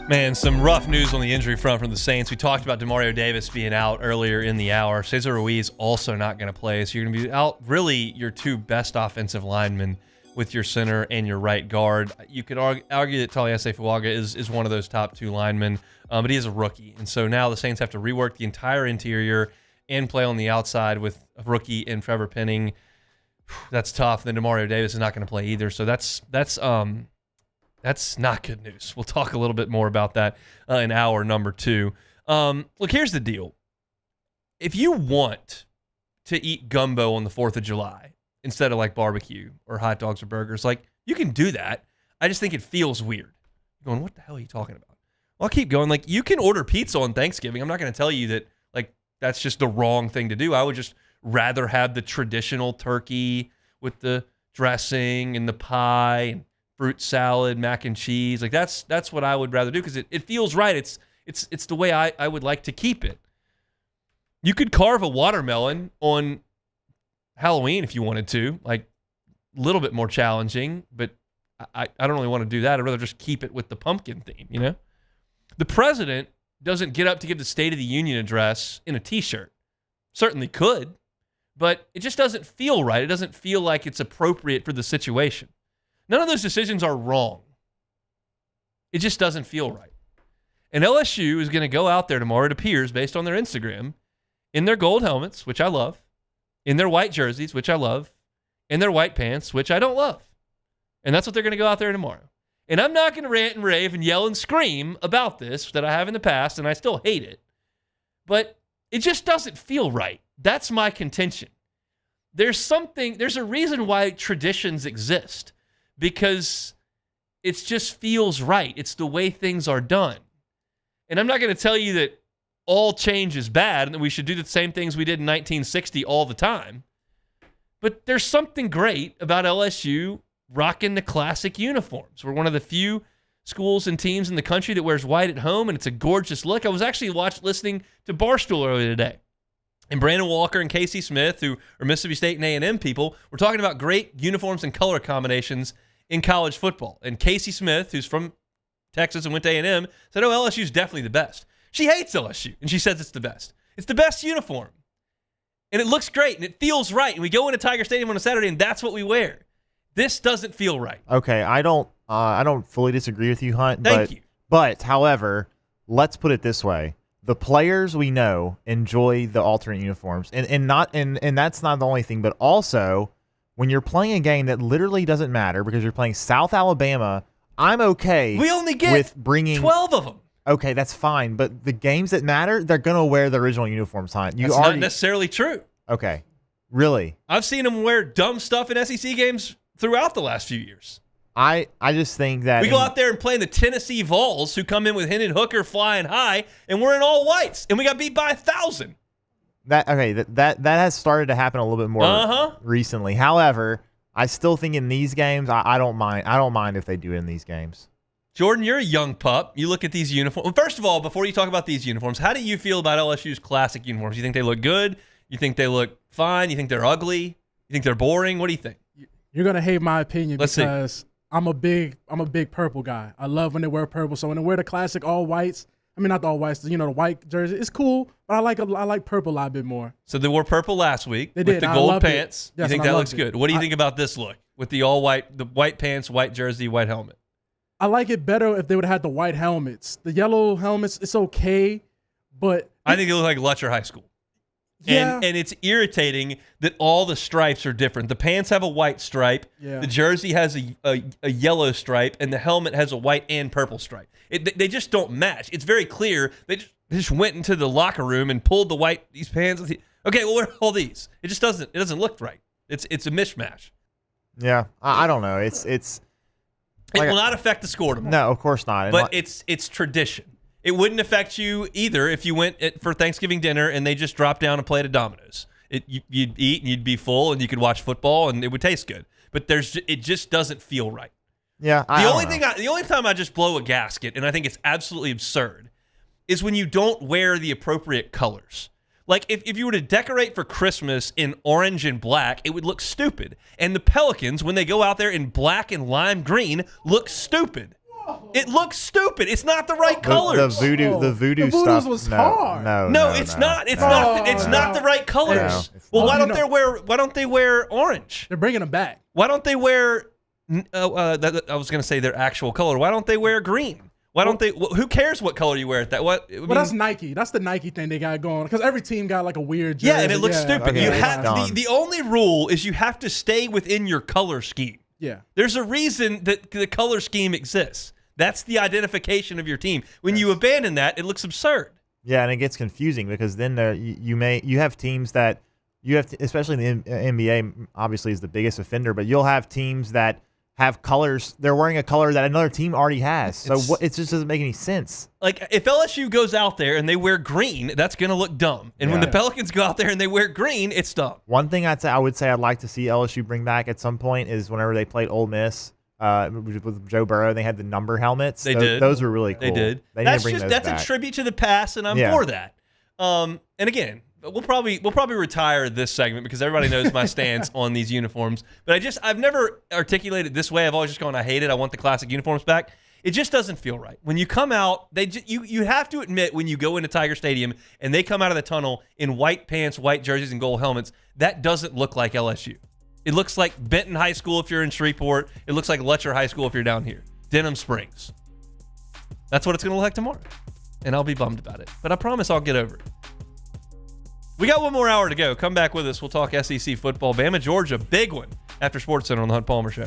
Man, some rough news on the injury front from the Saints. We talked about Demario Davis being out earlier in the hour. Cesar Ruiz also not going to play. So you're going to be out really your two best offensive linemen with your center and your right guard. You could argue that Taliesin Fuaga is one of those top two linemen, but he is a rookie. And so now the Saints have to rework the entire interior and play on the outside with a rookie in Trevor Penning. That's tough. Then Demario Davis is not going to play either. So that's not good news. We'll talk a little bit more about that in hour number two. Look, here's the deal. If you want to eat gumbo on the 4th of July instead of like barbecue or hot dogs or burgers, like you can do that. I just think it feels weird. You're going, what the hell are you talking about? Well, I'll keep going. Like, you can order pizza on Thanksgiving. I'm not going to tell you that, like, that's just the wrong thing to do. I would just rather have the traditional turkey with the dressing and the pie and fruit salad, mac and cheese. Like, that's what I would rather do because it feels right. It's the way I would like to keep it. You could carve a watermelon on Halloween if you wanted to, like a little bit more challenging, but I don't really want to do that. I'd rather just keep it with the pumpkin theme, you know? The president doesn't get up to give the State of the Union address in a T-shirt. Certainly could, but it just doesn't feel right. It doesn't feel like it's appropriate for the situation. None of those decisions are wrong. It just doesn't feel right. And LSU is going to go out there tomorrow, it appears, based on their Instagram, in their gold helmets, which I love, in their white jerseys, which I love, in their white pants, which I don't love. And that's what they're going to go out there tomorrow. And I'm not going to rant and rave and yell and scream about this that I have in the past, and I still hate it. But it just doesn't feel right. That's my contention. There's a reason why traditions exist, because it just feels right. It's the way things are done. And I'm not going to tell you that all change is bad and that we should do the same things we did in 1960 all the time. But there's something great about LSU rocking the classic uniforms. We're one of the few schools and teams in the country that wears white at home, and it's a gorgeous look. I was actually listening to Barstool earlier today, and Brandon Walker and Casey Smith, who are Mississippi State and A&M people, were talking about great uniforms and color combinations in college football. And Casey Smith, who's from Texas and went to A&M, said, oh, LSU's definitely the best. She hates LSU, and she says it's the best. It's the best uniform. And it looks great, and it feels right. And we go into Tiger Stadium on a Saturday, and that's what we wear. This doesn't feel right. Okay, I don't fully disagree with you, Hunt. Thank you. But, however, let's put it this way. The players we know enjoy the alternate uniforms. And that's not the only thing, but also when you're playing a game that literally doesn't matter because you're playing South Alabama, I'm okay we only get with bringing 12 of them. Okay, that's fine. But the games that matter, they're going to wear the original uniforms, Hunt. That's not necessarily true. Okay. Really? I've seen them wear dumb stuff in SEC games throughout the last few years. I just think that we go out there and play the Tennessee Vols, who come in with Hendon Hooker flying high, and we're in all whites, and we got beat by 1,000. That has started to happen a little bit more recently. However, I still think in these games, I don't mind. I don't mind if they do it in these games. Jordan, you're a young pup. You look at these uniforms. Well, first of all, before you talk about these uniforms, how do you feel about LSU's classic uniforms? You think they look good? You think they look fine? You think they're ugly? You think they're boring? What do you think? You're gonna hate my opinion because I'm a big purple guy. I love when they wear purple. So when they wear the classic all whites, I mean not the all whites, the white jersey, it's cool. But I like purple a lot bit more. So they wore purple last week with did. the gold pants. Yes, you think that looks good? What do you think about this look with the all white, the white pants, white jersey, white helmet? I like it better if they would have had the white helmets. The yellow helmets, it's okay, but I think it looks like Letcher High School. Yeah. And it's irritating that all the stripes are different. The pants have a white stripe. Yeah. The jersey has a yellow stripe, and the helmet has a white and purple stripe. They just don't match. It's very clear. They just went into the locker room and pulled these pants. Okay, well, where are all these? It just doesn't look right. It's a mishmash. Yeah, I don't know. It will not affect the score tomorrow. No, of course not. But it's tradition. It wouldn't affect you either if you went for Thanksgiving dinner and they just dropped down a plate of Domino's. You'd eat and you'd be full and you could watch football and it would taste good. But it just doesn't feel right. Yeah, the only time I just blow a gasket, and I think it's absolutely absurd, is when you don't wear the appropriate colors. Like if you were to decorate for Christmas in orange and black, it would look stupid. And the Pelicans, when they go out there in black and lime green, look stupid. It looks stupid. It's not the right colors. The voodoo stuff was hard. No, it's not. It's not the right colors. No, well, why don't they wear orange? They're bringing them back. Why don't they wear? I was going to say their actual color. Why don't they wear green? Why don't they? Who cares what color you wear at that? That's Nike. That's the Nike thing they got going. Because every team got like a weird jersey. Yeah, and it looks stupid. Okay, you have the only rule is you have to stay within your color scheme. Yeah. There's a reason that the color scheme exists. That's the identification of your team. When you abandon that, it looks absurd. Yeah, and it gets confusing because then you have teams that especially in the NBA obviously is the biggest offender, but you'll have teams that have colors. They're wearing a color that another team already has. So it just doesn't make any sense. Like if LSU goes out there and they wear green, that's going to look dumb. And when the Pelicans go out there and they wear green, it's dumb. One thing I would say I'd like to see LSU bring back at some point is whenever they played Ole Miss with Joe Burrow, they had the number helmets. Those were really cool. They did. That's a tribute to the past, and I'm for that. And again, we'll probably retire this segment because everybody knows my stance on these uniforms. But I've never articulated it this way. I've always just gone, I hate it. I want the classic uniforms back. It just doesn't feel right. When you come out, you have to admit when you go into Tiger Stadium and they come out of the tunnel in white pants, white jerseys, and gold helmets, that doesn't look like LSU. It looks like Benton High School if you're in Shreveport. It looks like Letcher High School if you're down here. Denham Springs. That's what it's going to look like tomorrow. And I'll be bummed about it. But I promise I'll get over it. We got one more hour to go. Come back with us. We'll talk SEC football. Bama, Georgia, big one after SportsCenter on the Hunt Palmer Show.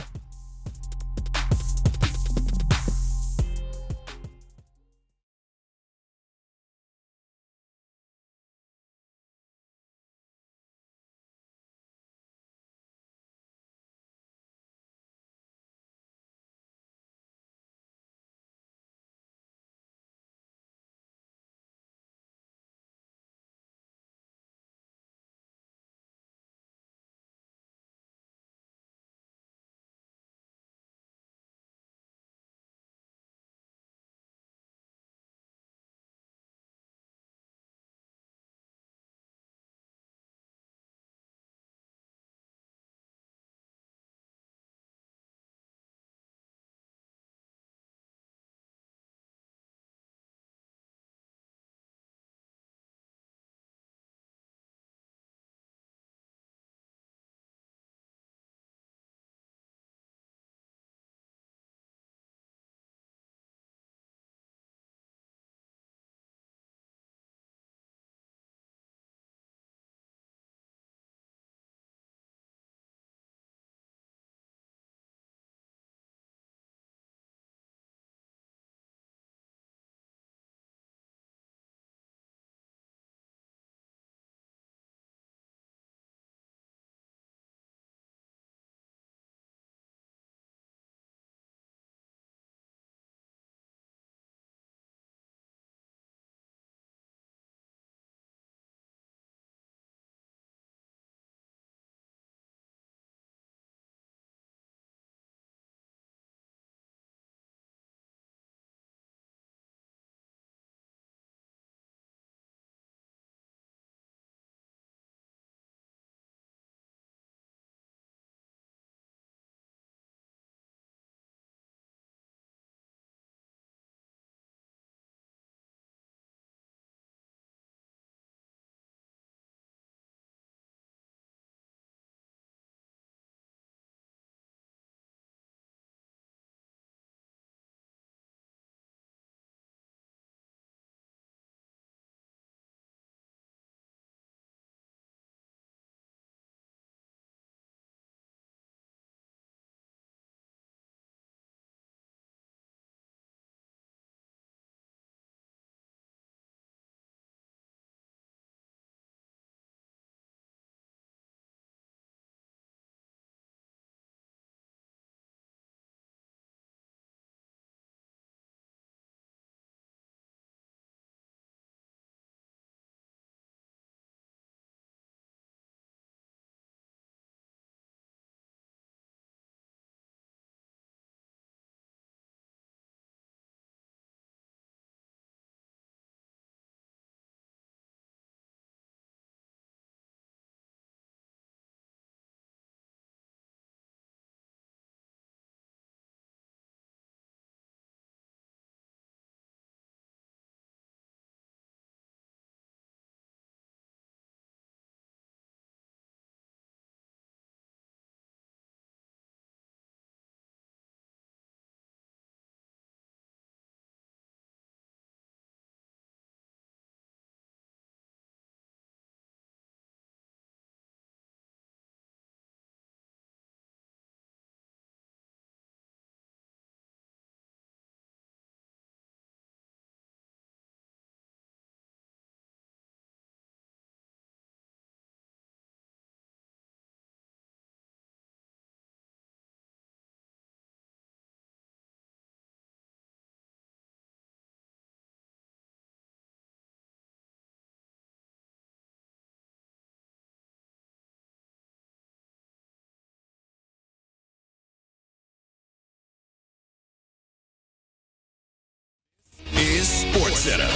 Setup.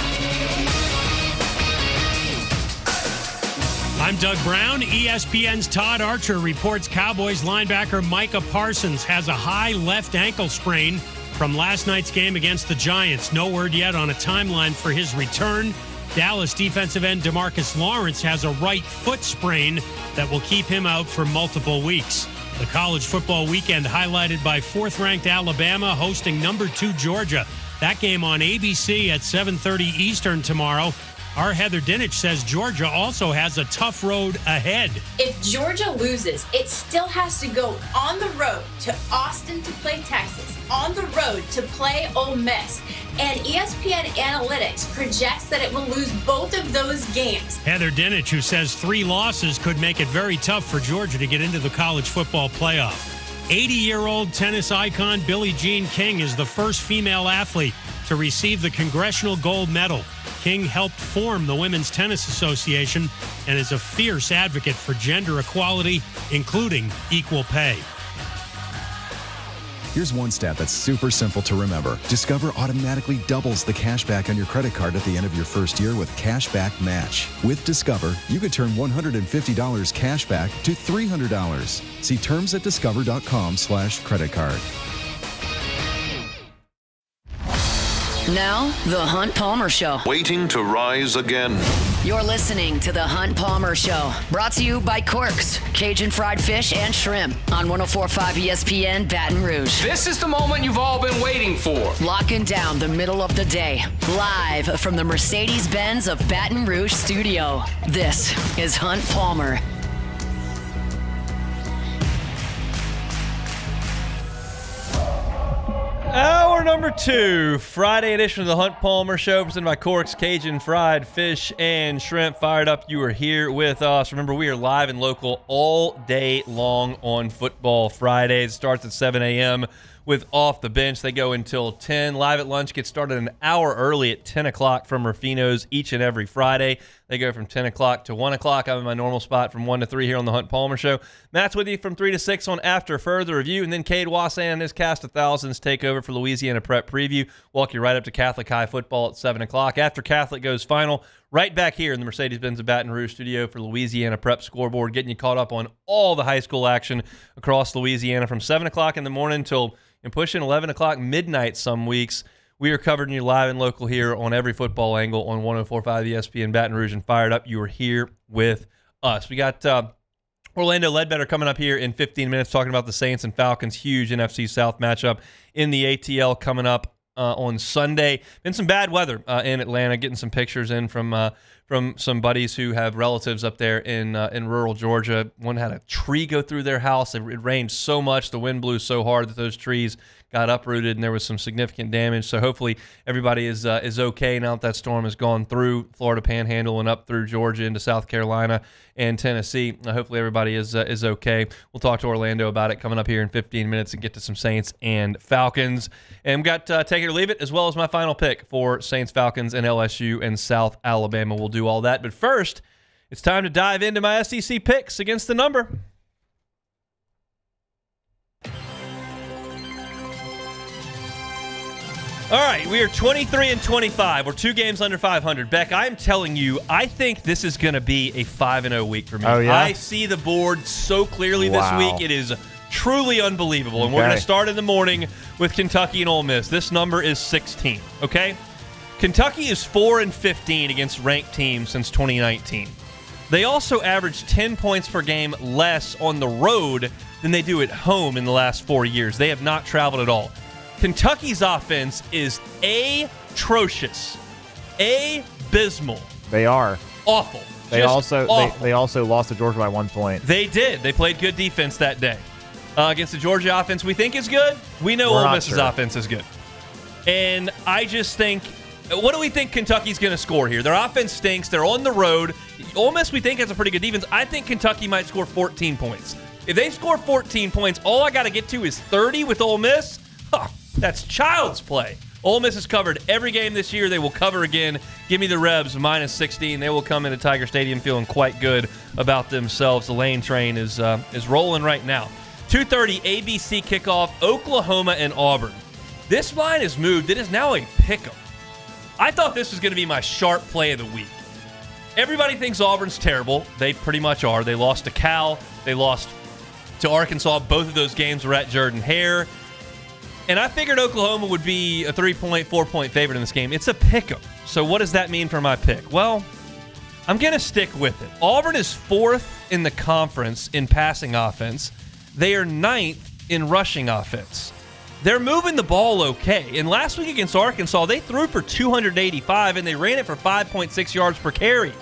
I'm Doug Brown. ESPN's Todd Archer reports Cowboys linebacker Micah Parsons has a high left ankle sprain from last night's game against the Giants. No word yet on a timeline for his return. Dallas defensive end DeMarcus Lawrence has a right foot sprain that will keep him out for multiple weeks. The college football weekend highlighted by 4th-ranked Alabama hosting number 2 Georgia. That game on ABC at 7:30 Eastern tomorrow. Our Heather Dinich says Georgia also has a tough road ahead. If Georgia loses, it still has to go on the road to Austin to play Texas, on the road to play Ole Miss. And ESPN Analytics projects that it will lose both of those games. Heather Dinich, who says 3 losses could make it very tough for Georgia to get into the college football playoff. 80-year-old tennis icon Billie Jean King is the first female athlete to receive the Congressional Gold Medal. King helped form the Women's Tennis Association and is a fierce advocate for gender equality, including equal pay. Here's one stat that's super simple to remember. Discover automatically doubles the cash back on your credit card at the end of your first year with Cashback Match. With Discover, you could turn $150 cash back to $300. See terms at discover.com/credit card. Now, The Hunt Palmer Show. Waiting to rise again. You're listening to The Hunt Palmer Show. Brought to you by Quirks, Cajun fried fish and shrimp on 104.5 ESPN Baton Rouge. This is the moment you've all been waiting for. Locking down the middle of the day. Live from the Mercedes-Benz of Baton Rouge studio. This is Hunt Palmer. Hour number 2, Friday edition of the Hunt Palmer Show, presented by Cork's Cajun Fried Fish and Shrimp. Fired up, you are here with us. Remember, we are live and local all day long on Football Fridays. It starts at 7 a.m. with Off the Bench. They go until 10. Live at Lunch gets started an hour early at 10 o'clock from Rufino's each and every Friday. They go from 10 o'clock to 1 o'clock. I'm in my normal spot from 1 to 3 here on the Hunt Palmer Show. Matt's with you from 3 to 6 on After Further Review. And then Cade Wassan and his cast of thousands take over for Louisiana Prep Preview. Walk you right up to Catholic High football at 7 o'clock. After Catholic goes final, right back here in the Mercedes-Benz of Baton Rouge studio for Louisiana Prep Scoreboard, getting you caught up on all the high school action across Louisiana from 7 o'clock in the morning until pushing 11 o'clock midnight some weeks. We are covering you live and local here on every football angle on 104.5 ESPN Baton Rouge and Fired Up. You are here with us. We got Orlando Ledbetter coming up here in 15 minutes talking about the Saints and Falcons. Huge NFC South matchup in the ATL coming up on Sunday. Been some bad weather in Atlanta. Getting some pictures in from some buddies who have relatives up there in rural Georgia. One had a tree go through their house. It rained so much, the wind blew so hard that those trees got uprooted, and there was some significant damage. So hopefully everybody is okay now that storm has gone through Florida Panhandle and up through Georgia into South Carolina and Tennessee. Hopefully everybody is okay. We'll talk to Orlando about it coming up here in 15 minutes and get to some Saints and Falcons. And we've got Take It or Leave It, as well as my final pick for Saints, Falcons, and LSU and South Alabama. We'll do all that. But first, it's time to dive into my SEC picks against the number. All right, we are 23-25. We're 2 games under 500. Beck, I'm telling you, I think this is going to be a 5-0 week for me. Oh, yeah? I see the board so clearly this week. It is truly unbelievable. And we're going to start in the morning with Kentucky and Ole Miss. This number is 16, okay? Kentucky is 4-15 against ranked teams since 2019. They also average 10 points per game less on the road than they do at home in the last 4 years. They have not traveled at all. Kentucky's offense is atrocious, abysmal. They are awful. They also awful. they also lost to Georgia by 1 point. They did. They played good defense that day against the Georgia offense. We think is good. We know Ole Miss's offense is good, and I just think. What do we think Kentucky's going to score here? Their offense stinks. They're on the road. Ole Miss, we think, has a pretty good defense. I think Kentucky might score 14 points. If they score 14 points, all I got to get to is 30 with Ole Miss. That's child's play. Ole Miss has covered every game this year. They will cover again. Give me the Rebs minus 16. They will come into Tiger Stadium feeling quite good about themselves. The lane train is rolling right now. 2:30 ABC kickoff, Oklahoma and Auburn. This line is moved. It is now a pick'em. I thought this was going to be my sharp play of the week. Everybody thinks Auburn's terrible. They pretty much are. They lost to Cal. They lost to Arkansas. Both of those games were at Jordan-Hare. And I figured Oklahoma would be a 3-point, 4-point favorite in this game. It's a pick'em. So what does that mean for my pick? Well, I'm going to stick with it. Auburn is 4th in the conference in passing offense. They are 9th in rushing offense. They're moving the ball okay. And last week against Arkansas, they threw for 285, and they ran it for 5.6 yards per carry.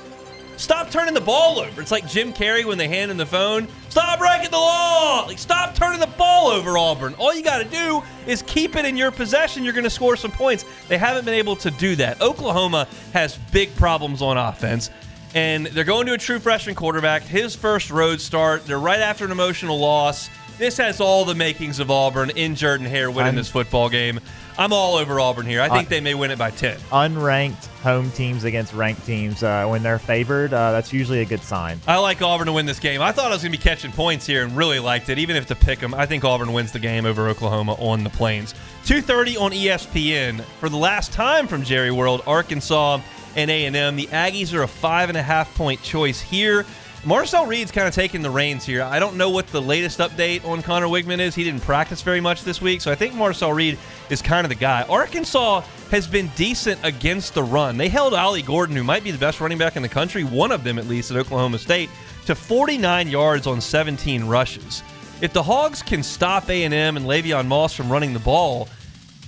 Stop turning the ball over. It's like Jim Carrey when they hand him the phone. Stop breaking the law. Like, stop turning the ball over, Auburn. All you got to do is keep it in your possession. You're going to score some points. They haven't been able to do that. Oklahoma has big problems on offense, and they're going to a true freshman quarterback. His first road start. They're right after an emotional loss. This has all the makings of Auburn in Jordan-Hare winning this football game. I'm all over Auburn here. I think they may win it by 10. Unranked home teams against ranked teams, when they're favored, that's usually a good sign. I like Auburn to win this game. I thought I was going to be catching points here and really liked it. Even if to pick them, I think Auburn wins the game over Oklahoma on the Plains. 2:30 on ESPN. For the last time from Jerry World, Arkansas and A&M. The Aggies are a 5.5-point choice here. Marcel Reed's kind of taking the reins here. I don't know what the latest update on Connor Wigman is. He didn't practice very much this week, so I think Marcel Reed is kind of the guy. Arkansas has been decent against the run. They held Ollie Gordon, who might be the best running back in the country, one of them at least at Oklahoma State, to 49 yards on 17 rushes. If the Hogs can stop A&M and Le'Veon Moss from running the ball,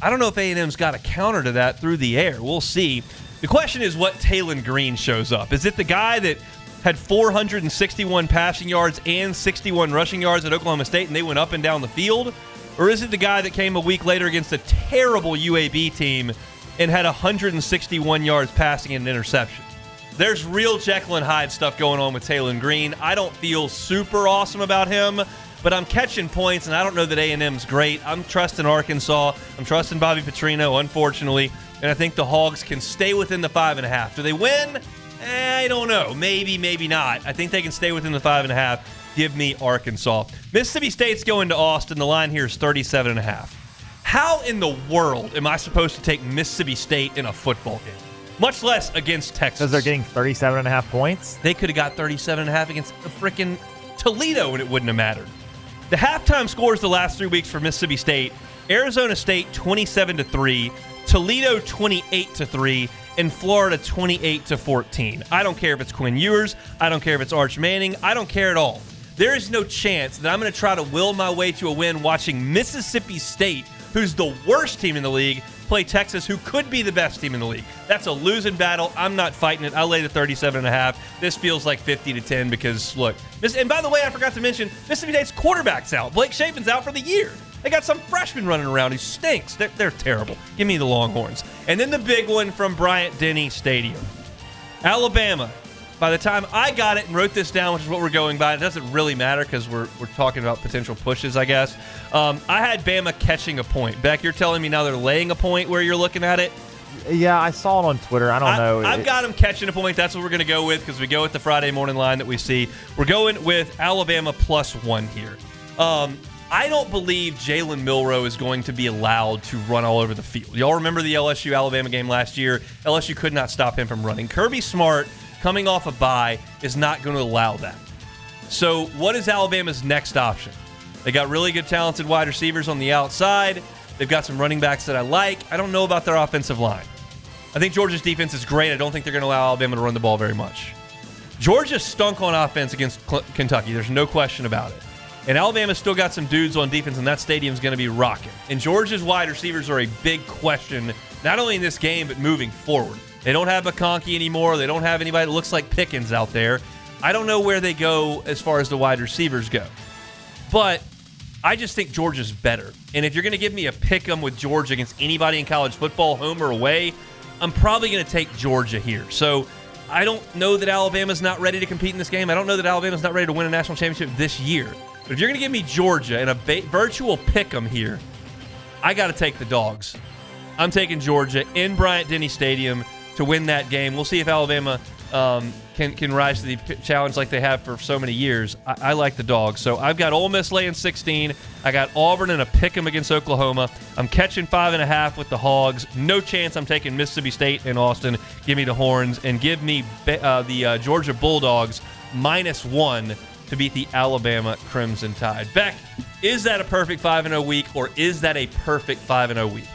I don't know if A&M's got a counter to that through the air. We'll see. The question is what Talon Green shows up. Is it the guy that had 461 passing yards and 61 rushing yards at Oklahoma State, and they went up and down the field? Or is it the guy that came a week later against a terrible UAB team and had 161 yards passing and an interception? There's real Jekyll and Hyde stuff going on with Talon Green. I don't feel super awesome about him, but I'm catching points, and I don't know that A&M's great. I'm trusting Arkansas. I'm trusting Bobby Petrino, unfortunately, and I think the Hogs can stay within the 5.5. Do they win? I don't know. Maybe, maybe not. I think they can stay within the 5.5. Give me Arkansas. Mississippi State's going to Austin. The line here is 37.5. How in the world am I supposed to take Mississippi State in a football game? Much less against Texas. Because they're getting 37.5 points? They could have got 37.5 against the freaking Toledo, and it wouldn't have mattered. The halftime scores the last 3 weeks for Mississippi State: Arizona State 27-3, Toledo 28-3, and Florida 28-14. I don't care if it's Quinn Ewers. I don't care if it's Arch Manning. I don't care at all. There is no chance that I'm going to try to will my way to a win watching Mississippi State, who's the worst team in the league, play Texas, who could be the best team in the league. That's a losing battle. I'm not fighting it. I'll lay the 37.5. This feels like 50-10 because, look, and by the way, I forgot to mention, Mississippi State's quarterback's out. Blake Shapen's out for the year. They got some freshman running around who stinks. They're terrible. Give me the Longhorns. And then the big one from Bryant-Denny Stadium. Alabama. By the time I got it and wrote this down, which is what we're going by, it doesn't really matter because we're talking about potential pushes, I guess. I had Bama catching a point. Beck, you're telling me now they're laying a point where you're looking at it? Yeah, I saw it on Twitter. I don't know. I've got them catching a point. That's what we're going to go with because we go with the Friday morning line that we see. We're going with Alabama +1 here. I don't believe Jalen Milroe is going to be allowed to run all over the field. Y'all remember the LSU-Alabama game last year? LSU could not stop him from running. Kirby Smart, coming off a bye, is not going to allow that. So what is Alabama's next option? They got really good, talented wide receivers on the outside. They've got some running backs that I like. I don't know about their offensive line. I think Georgia's defense is great. I don't think they're going to allow Alabama to run the ball very much. Georgia stunk on offense against Kentucky. There's no question about it. And Alabama's still got some dudes on defense, and that stadium's going to be rocking. And Georgia's wide receivers are a big question, not only in this game, but moving forward. They don't have McConkey anymore. They don't have anybody that looks like Pickens out there. I don't know where they go as far as the wide receivers go. But I just think Georgia's better. And if you're going to give me a pick 'em with Georgia against anybody in college football, home or away, I'm probably going to take Georgia here. So I don't know that Alabama's not ready to compete in this game. I don't know that Alabama's not ready to win a national championship this year. But if you're going to give me Georgia and a virtual pick 'em here, I got to take the dogs. I'm taking Georgia in Bryant-Denny Stadium to win that game. We'll see if Alabama can rise to the challenge like they have for so many years. I like the Dogs. So I've got Ole Miss laying 16. I got Auburn in a pick'em against Oklahoma. I'm catching 5.5 with the Hogs. No chance I'm taking Mississippi State in Austin. Give me the Horns and give me the Georgia Bulldogs -1 to beat the Alabama Crimson Tide. Beck, is that a perfect 5-0 week, or is that a perfect 5-0 week?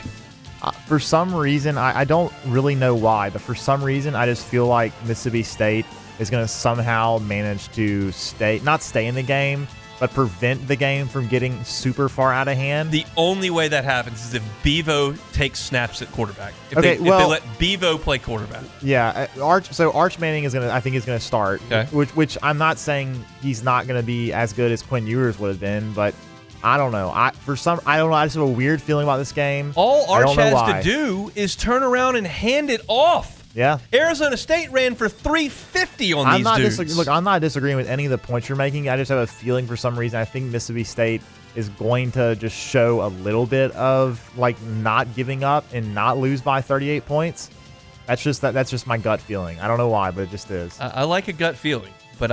For some reason, I don't really know why, but for some reason, I just feel like Mississippi State is going to somehow manage to not stay in the game, but prevent the game from getting super far out of hand. The only way that happens is if Bevo takes snaps at quarterback. If they let Bevo play quarterback. Yeah, Arch Manning is I think is going to start, okay. which I'm not saying he's not going to be as good as Quinn Ewers would have been, but I don't know. I don't know. I just have a weird feeling about this game. All Arch has to do is turn around and hand it off. Yeah. Arizona State ran for 350 on these dudes. Look, I'm not disagreeing with any of the points you're making. I just have a feeling for some reason I think Mississippi State is going to just show a little bit of not giving up and not lose by 38 points. That's just my gut feeling. I don't know why, but it just is. I like a gut feeling, but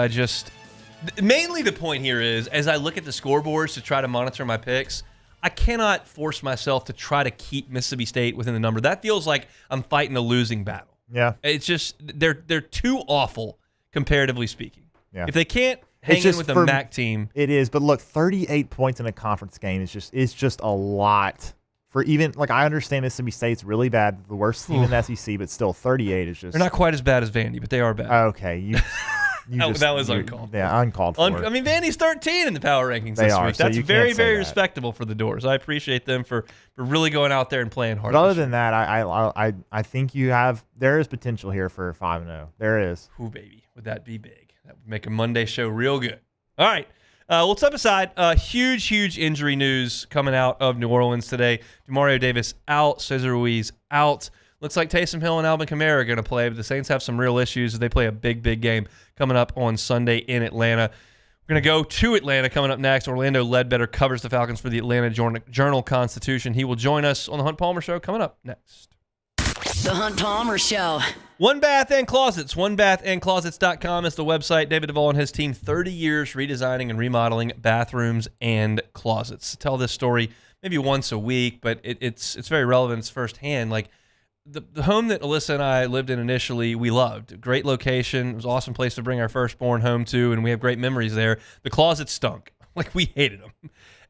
mainly the point here is, as I look at the scoreboards to try to monitor my picks, I cannot force myself to try to keep Mississippi State within the number. That feels like I'm fighting a losing battle. Yeah. It's just they're too awful, comparatively speaking. Yeah. If they can't hang in with a MAC team. It is, but look, 38 points in a conference game is just a lot. For even, I understand Mississippi State's really bad, the worst team in the SEC, but still 38 is just... They're not quite as bad as Vandy, but they are bad. Okay, that was uncalled for. Yeah, uncalled for. I mean, Vandy's 13 in the power rankings they this are, week. So that's very, very respectable for the Doors. I appreciate them for really going out there and playing hard. But other than that, I think there is potential here for 5-0. There is. Ooh, baby, would that be big? That would make a Monday show real good. All right. We'll step aside. Huge injury news coming out of New Orleans today. Demario Davis out. Cesar Ruiz out. Looks like Taysom Hill and Alvin Kamara are going to play, but the Saints have some real issues as they play a big game coming up on Sunday in Atlanta. We're going to go to Atlanta coming up next. Orlando Ledbetter covers the Falcons for the Atlanta Journal-Constitution. He will join us on the Hunt Palmer Show coming up next. The Hunt Palmer Show. One Bath and Closets. OneBathAndClosets.com is the website. David Duvall and his team, 30 years redesigning and remodeling bathrooms and closets. Tell this story maybe once a week, but it's very relevant. It's firsthand. The home that Alyssa and I lived in initially, we loved. Great location. It was an awesome place to bring our firstborn home to, and we have great memories there. The closets stunk. We hated them.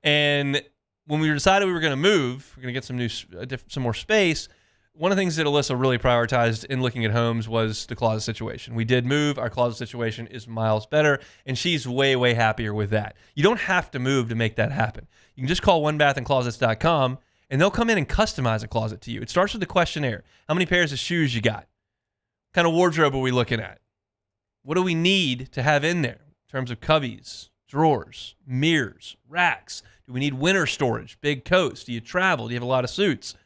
And when we decided we were going to move, we're going to get some more space, one of the things that Alyssa really prioritized in looking at homes was the closet situation. We did move. Our closet situation is miles better, and she's way happier with that. You don't have to move to make that happen. You can just call OneBathAndClosets.com, and they'll come in and customize a closet to you. It starts with the questionnaire. How many pairs of shoes you got? What kind of wardrobe are we looking at? What do we need to have in there in terms of cubbies, drawers, mirrors, racks? Do we need winter storage, big coats? Do you travel? Do you have a lot of suits?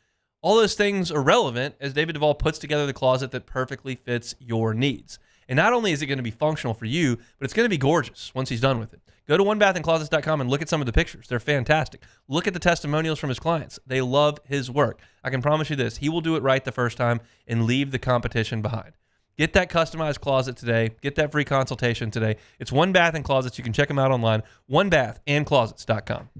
All those things are relevant as David Duvall puts together the closet that perfectly fits your needs. And not only is it going to be functional for you, but it's going to be gorgeous once he's done with it. Go to OneBathAndClosets.com and look at some of the pictures. They're fantastic. Look at the testimonials from his clients. They love his work. I can promise you this. He will do it right the first time and leave the competition behind. Get that customized closet today. Get that free consultation today. It's One Bath and Closets. You can check them out online. OneBathAndClosets.com.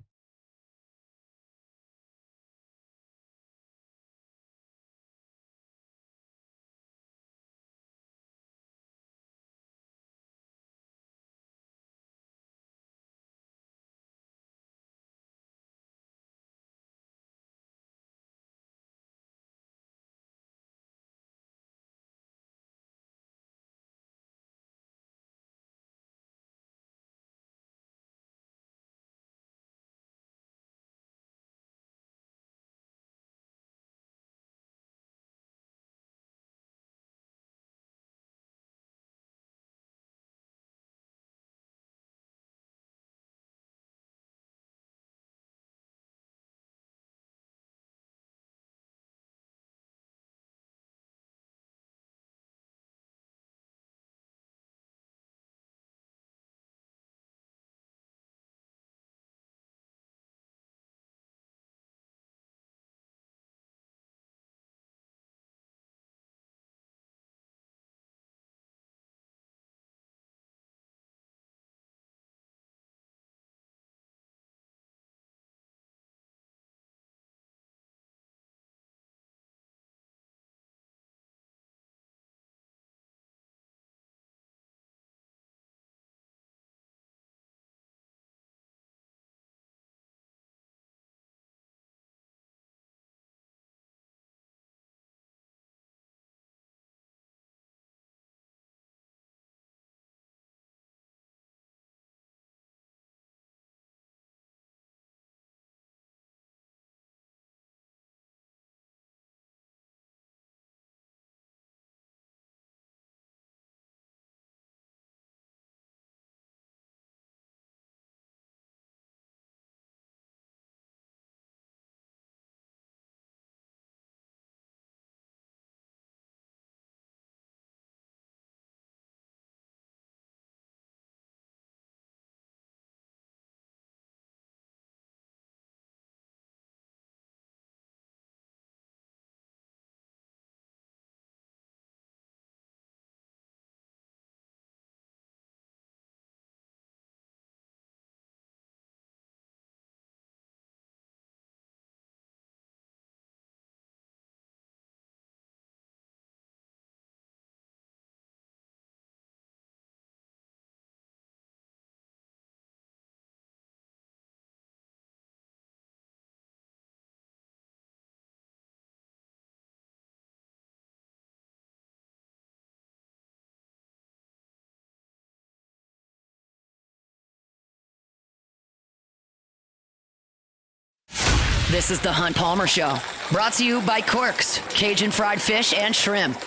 This is the Hunt Palmer Show, brought to you by Corks, Cajun fried fish and shrimp.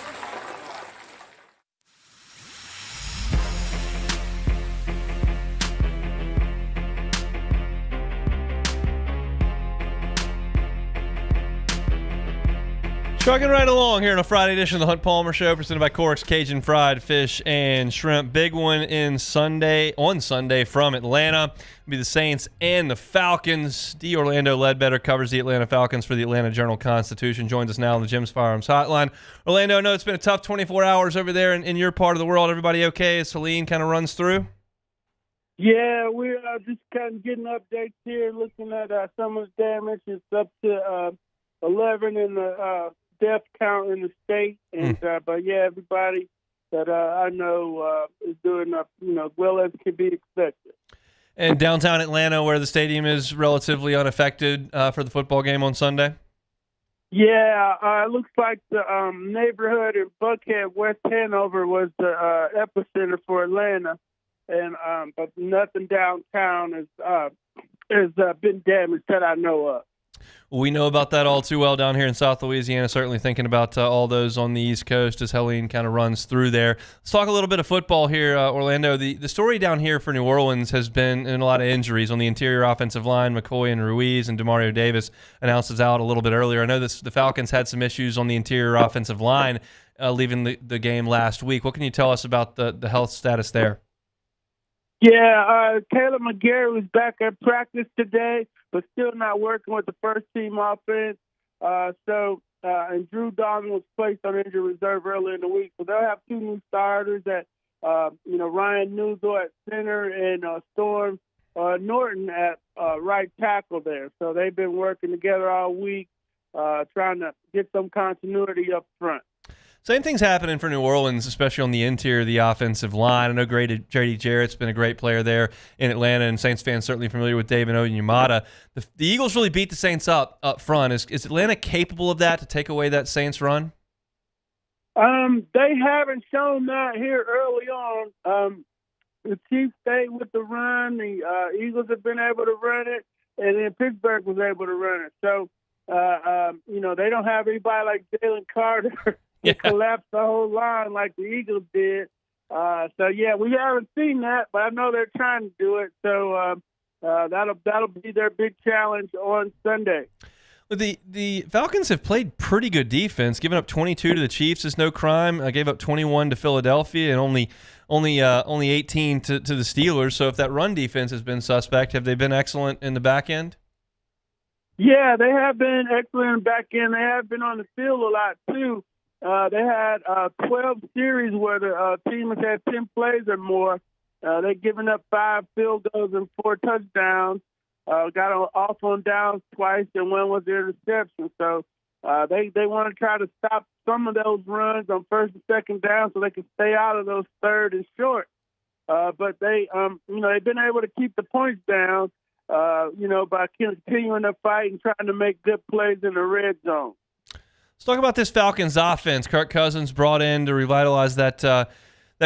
Trucking right along here on a Friday edition of the Hunt Palmer Show, presented by Corks, Cajun fried fish and shrimp. Big one on Sunday from Atlanta. It'll be the Saints and the Falcons. D. Orlando Ledbetter covers the Atlanta Falcons for the Atlanta Journal-Constitution. Joins us now on the Jim's Firearms Hotline. Orlando, I know it's been a tough 24 hours over there in your part of the world. Everybody okay as Helene kind of runs through? Yeah, we're just kind of getting updates here, looking at some of the damage. It's up to 11 in the death count in the state, and but yeah, everybody that I know is doing well as can be expected. And downtown Atlanta, where the stadium is relatively unaffected for the football game on Sunday. Yeah, it looks like the neighborhood in Buckhead, West Hanover, was the epicenter for Atlanta, and but nothing downtown has been damaged that I know of. We know about that all too well down here in South Louisiana, certainly thinking about all those on the East Coast as Helene kind of runs through there. Let's talk a little bit of football here, Orlando. The story down here for New Orleans has been in a lot of injuries on the interior offensive line. McCoy and Ruiz and Demario Davis announces out a little bit earlier. I know the Falcons had some issues on the interior offensive line leaving the game last week. What can you tell us about the health status there? Yeah, Caleb McGarry was back at practice today, but still not working with the first-team offense. And Drew Dalton was placed on injury reserve early in the week. So they'll have two new starters at, Ryan Newsel at center and Storm Norton at right tackle there. So they've been working together all week, trying to get some continuity up front. Same thing's happening for New Orleans, especially on the interior of the offensive line. I know J.D. Jarrett's been a great player there in Atlanta, and Saints fans certainly familiar with David Onyemata. The Eagles really beat the Saints up front. Is Atlanta capable of that, to take away that Saints run? They haven't shown that here early on. The Chiefs stayed with the run. The Eagles have been able to run it, and then Pittsburgh was able to run it. So, they don't have anybody like Jalen Carter. Collapse the whole line like the Eagles did. We haven't seen that, but I know they're trying to do it. So that'll be their big challenge on Sunday. The Falcons have played pretty good defense. Giving up 22 to the Chiefs is no crime. I gave up 21 to Philadelphia and only 18 to the Steelers. So if that run defense has been suspect, have they been excellent in the back end? Yeah, they have been excellent in the back end. They have been on the field a lot too. They had 12 series where the team has had 10 plays or more. They've given up 5 field goals and 4 touchdowns. Got off on downs twice, and one was the interception. So they want to try to stop some of those runs on first and second down so they can stay out of those third and short. But they've been able to keep the points down, by continuing to fight and trying to make good plays in the red zone. Let's talk about this Falcons offense. Kirk Cousins brought in to revitalize that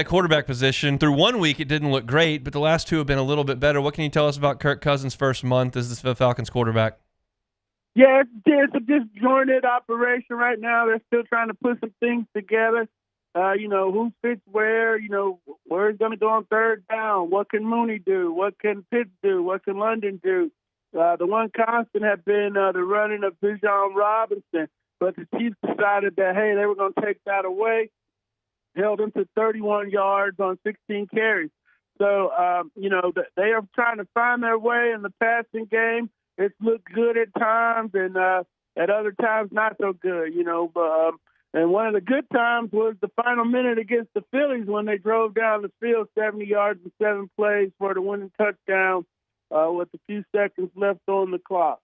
quarterback position. Through 1 week, it didn't look great, but the last 2 have been a little bit better. What can you tell us about Kirk Cousins' first month as the Falcons quarterback? Yeah, it's a disjointed operation right now. They're still trying to put some things together. Who fits where, where's going to go on third down. What can Mooney do? What can Pitts do? What can London do? The one constant had been the running of Bijan Robinson. But the Chiefs decided that, hey, they were going to take that away, held him to 31 yards on 16 carries. So, they are trying to find their way in the passing game. It's looked good at times, and at other times not so good, and one of the good times was the final minute against the Phillies when they drove down the field 70 yards and 7 plays for the winning touchdown with a few seconds left on the clock.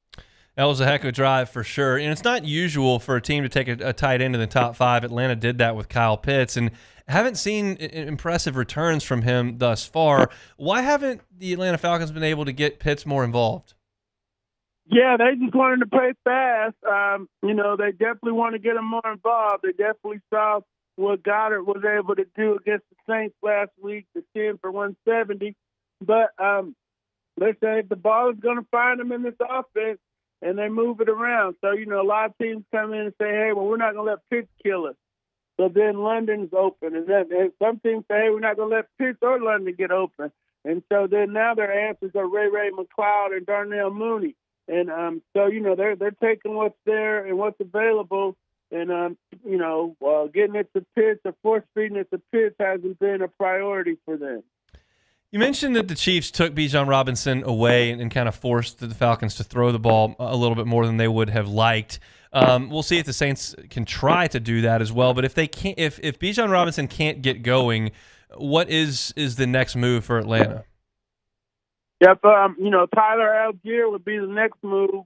That was a heck of a drive for sure. And it's not usual for a team to take a tight end in the top 5. Atlanta did that with Kyle Pitts, and haven't seen impressive returns from him thus far. Why haven't the Atlanta Falcons been able to get Pitts more involved? Yeah, they just wanted to play fast. They definitely want to get him more involved. They definitely saw what Goddard was able to do against the Saints last week, the 10 for 170. But they say if the ball is going to find him in this offense, and they move it around. So, a lot of teams come in and say, hey, well, we're not going to let Pitts kill us. So then London's open. And some teams say, hey, we're not going to let Pitts or London get open. And so then now their answers are Ray McLeod and Darnell Mooney. And so, they're taking what's there and what's available. And, getting it to Pitts or force-feeding it to Pitts hasn't been a priority for them. You mentioned that the Chiefs took Bijan Robinson away and kind of forced the Falcons to throw the ball a little bit more than they would have liked. We'll see if the Saints can try to do that as well. But if they can't, if Bijan Robinson can't get going, what is the next move for Atlanta? Yep, Tyler Algier would be the next move,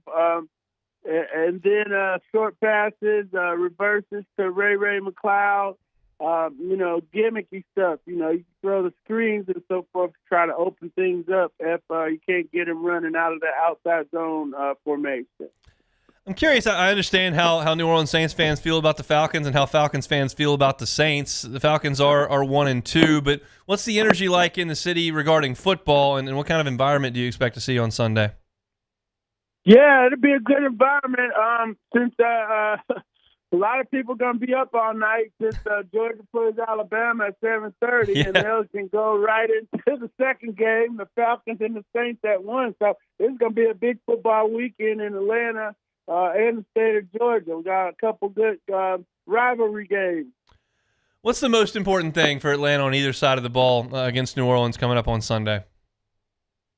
and then short passes, reverses to Ray McLeod. Gimmicky stuff. You throw the screens and so forth to try to open things up if you can't get him running out of the outside zone formation. I'm curious. I understand how New Orleans Saints fans feel about the Falcons and how Falcons fans feel about the Saints. The Falcons are 1-2, but what's the energy like in the city regarding football, and what kind of environment do you expect to see on Sunday? Yeah, it'll be a good environment since a lot of people going to be up all night since Georgia plays Alabama at 7:30, and they can go right into the second game, the Falcons and the Saints at 1. So it's going to be a big football weekend in Atlanta and the state of Georgia. We got a couple good rivalry games. What's the most important thing for Atlanta on either side of the ball against New Orleans coming up on Sunday?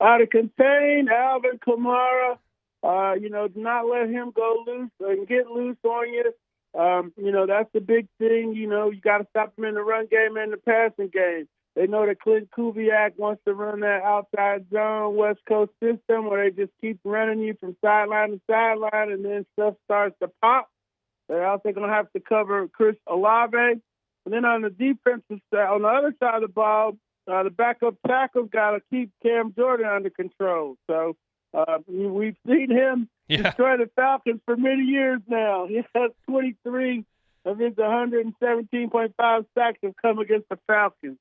To contain Alvin Kamara, do not let him go loose and get loose on you. That's the big thing. You got to stop him in the run game and the passing game. They know that Clint Kubiak wants to run that outside zone West Coast system where they just keep running you from sideline to sideline, and then stuff starts to pop. They're also going to have to cover Chris Olave. And then on the defensive side, on the other side of the ball, the backup tackle's got to keep Cam Jordan under control. So we've seen him destroy the Falcons for many years now. He has 23 of his 117.5 sacks have come against the Falcons.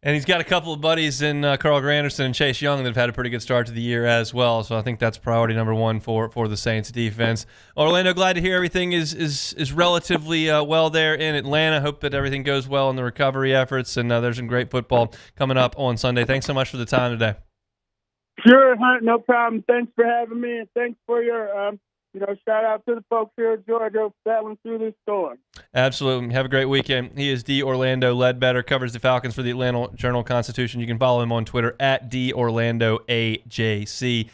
And he's got a couple of buddies in Carl Granderson and Chase Young that have had a pretty good start to the year as well. So I think that's priority number one for the Saints defense. Orlando, glad to hear everything is relatively well there in Atlanta. Hope that everything goes well in the recovery efforts. And there's some great football coming up on Sunday. Thanks so much for the time today. Sure, Hunt, no problem. Thanks for having me, and thanks for your shout out to the folks here in Georgia battling through this storm. Absolutely. Have a great weekend. He is D. Orlando Ledbetter, covers the Falcons for the Atlanta Journal-Constitution. You can follow him on Twitter at DOrlandoAJC.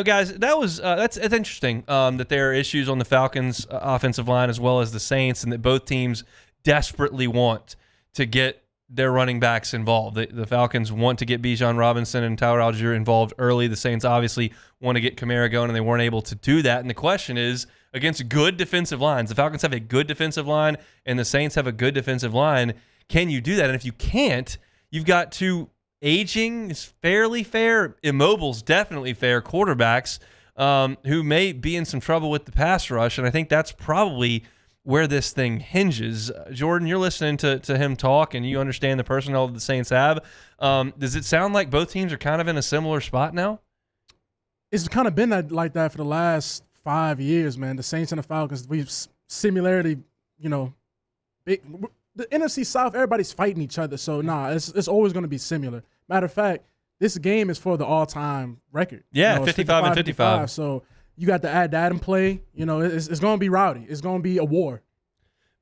Guys, that's interesting that there are issues on the Falcons' offensive line as well as the Saints, and that both teams desperately want to get their running backs involved. The Falcons want to get Bijan Robinson and Tyler Algier involved early. The Saints obviously want to get Kamara going, and they weren't able to do that. And the question is, against good defensive lines, the Falcons have a good defensive line, and the Saints have a good defensive line. Can you do that? And if you can't, you've got two aging, is fairly fair, immobile's definitely fair quarterbacks who may be in some trouble with the pass rush, and I think that's probably where this thing hinges. Jordan, you're listening to him talk, and you understand the personnel that the Saints have. Does it sound like both teams are kind of in a similar spot now? It's kind of been like that for the last 5 years, man. The Saints and the Falcons, we've similarity, the NFC South, everybody's fighting each other. So, it's always going to be similar. Matter of fact, this game is for the all-time record. Yeah, 55-55. So, you got to add that in play. It's going to be rowdy. It's going to be a war.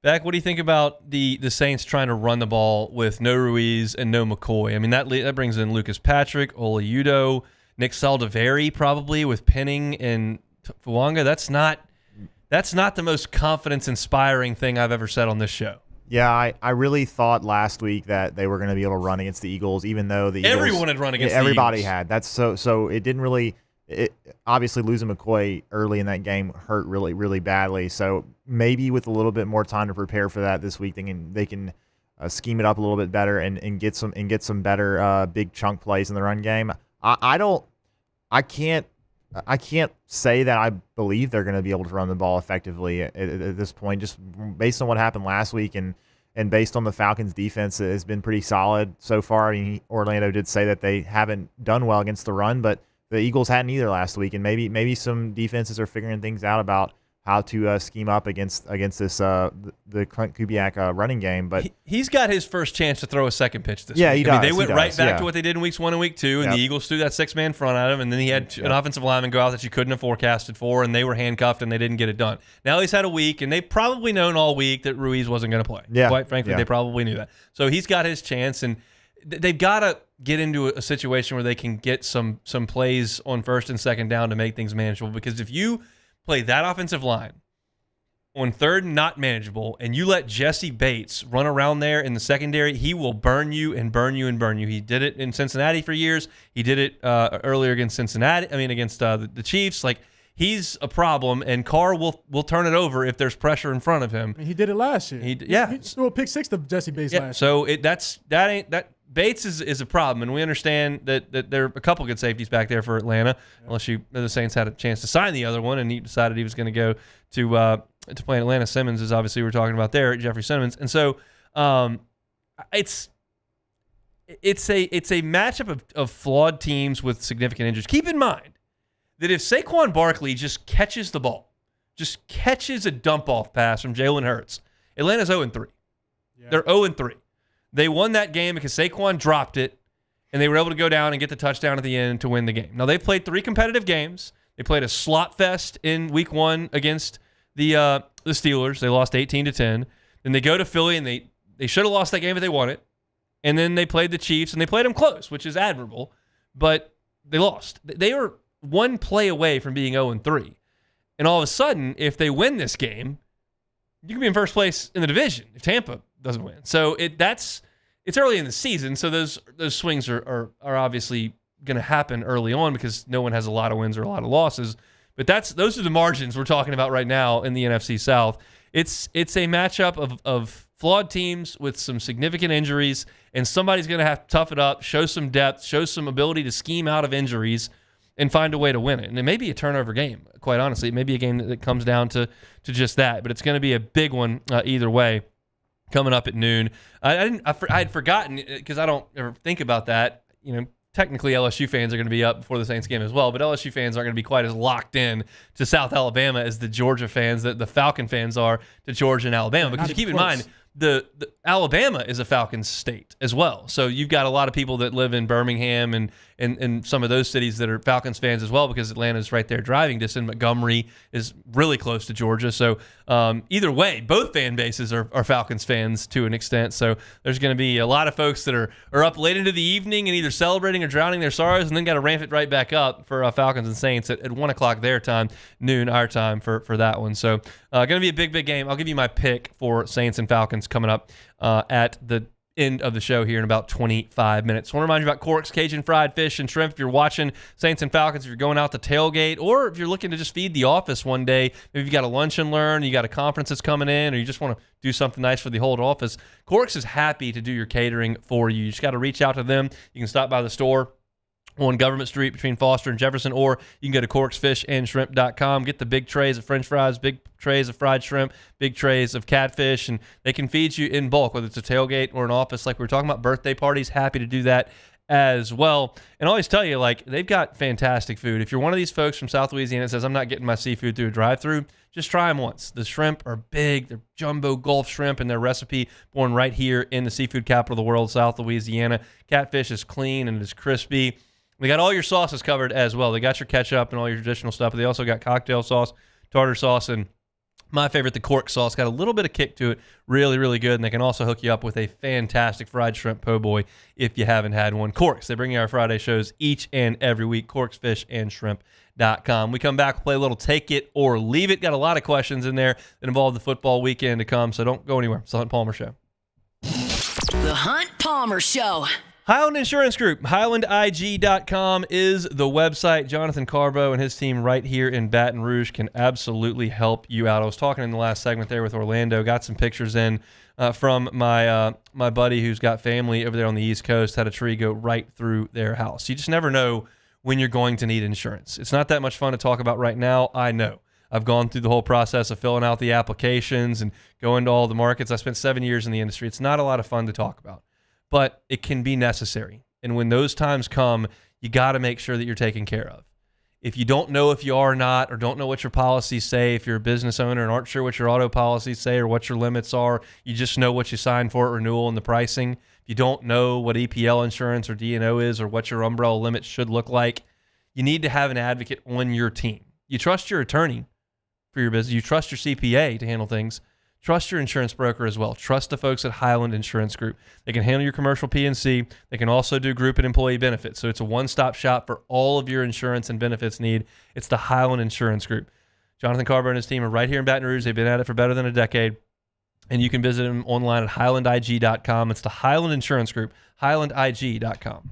Beck, what do you think about the Saints trying to run the ball with no Ruiz and no McCoy? I mean, that brings in Lucas Patrick, Ola Udoh, Nick Saldiveri probably with Penning and Fuanga. That's not the most confidence-inspiring thing I've ever said on this show. Yeah, I really thought last week that they were going to be able to run against the Eagles, even though everyone had run against the Eagles. Everybody had. That's so it didn't really. Obviously, losing McCoy early in that game hurt really, really badly. So maybe with a little bit more time to prepare for that this week, they can scheme it up a little bit better and get some better big chunk plays in the run game. I can't say that I believe they're going to be able to run the ball effectively at this point, just based on what happened last week and based on the Falcons' defense has been pretty solid so far. I mean, Orlando did say that they haven't done well against the run, but the Eagles hadn't either last week, and maybe some defenses are figuring things out about how to scheme up against this the Kubiak running game. But he's got his first chance to throw a second pitch this week. He does. They went right back to what they did in weeks 1 and week 2, and the Eagles threw that 6-man front at him, and then he had an offensive lineman go out that you couldn't have forecasted for, and they were handcuffed, and they didn't get it done. Now he's had a week, and they've probably known all week that Ruiz wasn't going to play. Yeah. Quite frankly, they probably knew that. So he's got his chance, and they've got to get into a situation where they can get some plays on first and second down to make things manageable, because if you play that offensive line on third and not manageable, and you let Jesse Bates run around there in the secondary, he will burn you and burn you and burn you. He did it in Cincinnati for years. He did it earlier against against the Chiefs. Like, he's a problem, and Carr will turn it over if there's pressure in front of him. He did it last year. He threw a pick 6 to Jesse Bates last year. So Bates is a problem, and we understand that there are a couple good safeties back there for Atlanta, unless the Saints had a chance to sign the other one, and he decided he was going to go to play in Atlanta. Simmons is obviously we're talking about there, Jeffrey Simmons, and so it's a matchup of flawed teams with significant injuries. Keep in mind that if Saquon Barkley just catches the ball, just catches a dump-off pass from Jalen Hurts, Atlanta's 0-3. Yeah. They're 0-3. They won that game because Saquon dropped it, and they were able to go down and get the touchdown at the end to win the game. Now, they've played 3 competitive games. They played a slot fest in week 1 against the Steelers. They lost 18-10. Then they go to Philly, and they should have lost that game if they won it. And then they played the Chiefs, and they played them close, which is admirable, but they lost. They were 1 play away from being 0-3. And all of a sudden, if they win this game, you can be in first place in the division if Tampa doesn't win. So it's early in the season, so those swings are obviously going to happen early on because no one has a lot of wins or a lot of losses. But those are the margins we're talking about right now in the NFC South. It's a matchup of flawed teams with some significant injuries, and somebody's going to have to tough it up, show some depth, show some ability to scheme out of injuries, and find a way to win it. And it may be a turnover game, quite honestly. It may be a game that comes down to just that, but it's going to be a big one either way coming up at noon. I had forgotten, because I don't ever think about that. Technically LSU fans are going to be up before the Saints game as well, but LSU fans aren't going to be quite as locked in to South Alabama as the Georgia fans, the Falcon fans are to Georgia and Alabama. Because you keep in mind, the Alabama is a Falcons state as well. So you've got a lot of people that live in Birmingham and some of those cities that are Falcons fans as well, because Atlanta's right there driving distance. Montgomery is really close to Georgia. So either way, both fan bases are Falcons fans to an extent. So there's going to be a lot of folks that are up late into the evening and either celebrating or drowning their sorrows, and then got to ramp it right back up for Falcons and Saints at 1 o'clock their time, noon our time for that one. So going to be a big game. I'll give you my pick for Saints and Falcons coming up at the end of the show here in about 25 minutes. I want to remind you about Cork's Cajun Fried Fish and Shrimp. If you're watching Saints and Falcons, if you're going out to tailgate, or if you're looking to just feed the office one day, maybe you got a lunch and learn, you got a conference that's coming in, or you just want to do something nice for the whole office, Cork's is happy to do your catering for you. You just got to reach out to them. You can stop by the store on Government Street between Foster and Jefferson, or you can go to corksfishandshrimp.com, get the big trays of French fries, big trays of fried shrimp, big trays of catfish, and they can feed you in bulk, whether it's a tailgate or an office like we were talking about, birthday parties, happy to do that as well. And I always tell you, they've got fantastic food. If you're one of these folks from South Louisiana that says, I'm not getting my seafood through a drive-thru, just try them once. The shrimp are big. They're jumbo Gulf shrimp, and their recipe born right here in the seafood capital of the world, South Louisiana. Catfish is clean and it is crispy. They got all your sauces covered as well. They got your ketchup and all your traditional stuff, but they also got cocktail sauce, tartar sauce, and my favorite, the Cork sauce. Got a little bit of kick to it. Really, really good. And they can also hook you up with a fantastic fried shrimp po' boy if you haven't had one. Corks, they bring you our Friday shows each and every week. Corksfishandshrimp.com. We come back, we'll play a little Take It or Leave It. Got a lot of questions in there that involve the football weekend to come, so don't go anywhere. It's the Hunt Palmer Show. The Hunt Palmer Show. Highland Insurance Group, HighlandIG.com is the website. Jonathan Carbo and his team right here in Baton Rouge can absolutely help you out. I was talking in the last segment there with Orlando, got some pictures in from my buddy who's got family over there on the East Coast, had a tree go right through their house. You just never know when you're going to need insurance. It's not that much fun to talk about right now, I know. I've gone through the whole process of filling out the applications and going to all the markets. I spent 7 years in the industry. It's not a lot of fun to talk about, but it can be necessary. And when those times come, you got to make sure that you're taken care of. If you don't know if you are or not, or don't know what your policies say, if you're a business owner and aren't sure what your auto policies say or what your limits are, you just know what you signed for at renewal and the pricing. If you don't know what EPL insurance or D&O is or what your umbrella limits should look like, you need to have an advocate on your team. You trust your attorney for your business. You trust your CPA to handle things. Trust your insurance broker as well. Trust the folks at Highland Insurance Group. They can handle your commercial P&C. They can also do group and employee benefits. So it's a one-stop shop for all of your insurance and benefits need. It's the Highland Insurance Group. Jonathan Carver and his team are right here in Baton Rouge. They've been at it for better than a decade. And you can visit them online at highlandig.com. It's the Highland Insurance Group, highlandig.com.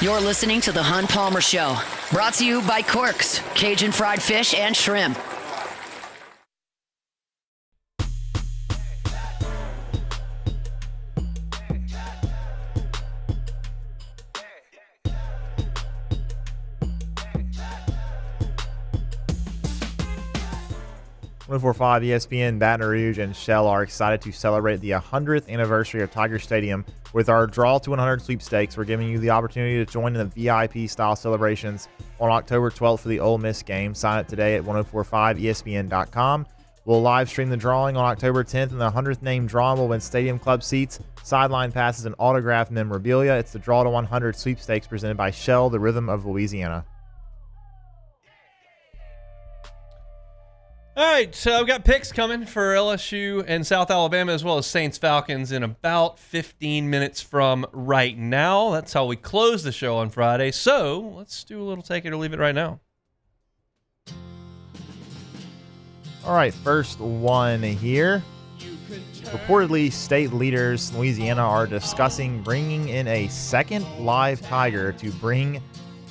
You're listening to The Hunt Palmer Show, brought to you by Corks, Cajun fried fish and shrimp. .104.5 ESPN Baton Rouge and Shell are excited to celebrate the 100th anniversary of Tiger Stadium with our Draw to 100 sweepstakes. We're giving you the opportunity to join in the VIP-style celebrations on October 12th for the Ole Miss game. Sign up today at 1045ESPN.com. We'll live stream the drawing on October 10th, and the 100th name drawn will win stadium club seats, sideline passes, and autographed memorabilia. It's the Draw to 100 sweepstakes presented by Shell, the Rhythm of Louisiana. All right, so I've got picks coming for LSU and South Alabama as well as Saints-Falcons in about 15 minutes from right now. That's how we close the show on Friday. So let's do a little take it or leave it right now. All right, first one here. reportedly state leaders in Louisiana are discussing bringing in a second live tiger to bring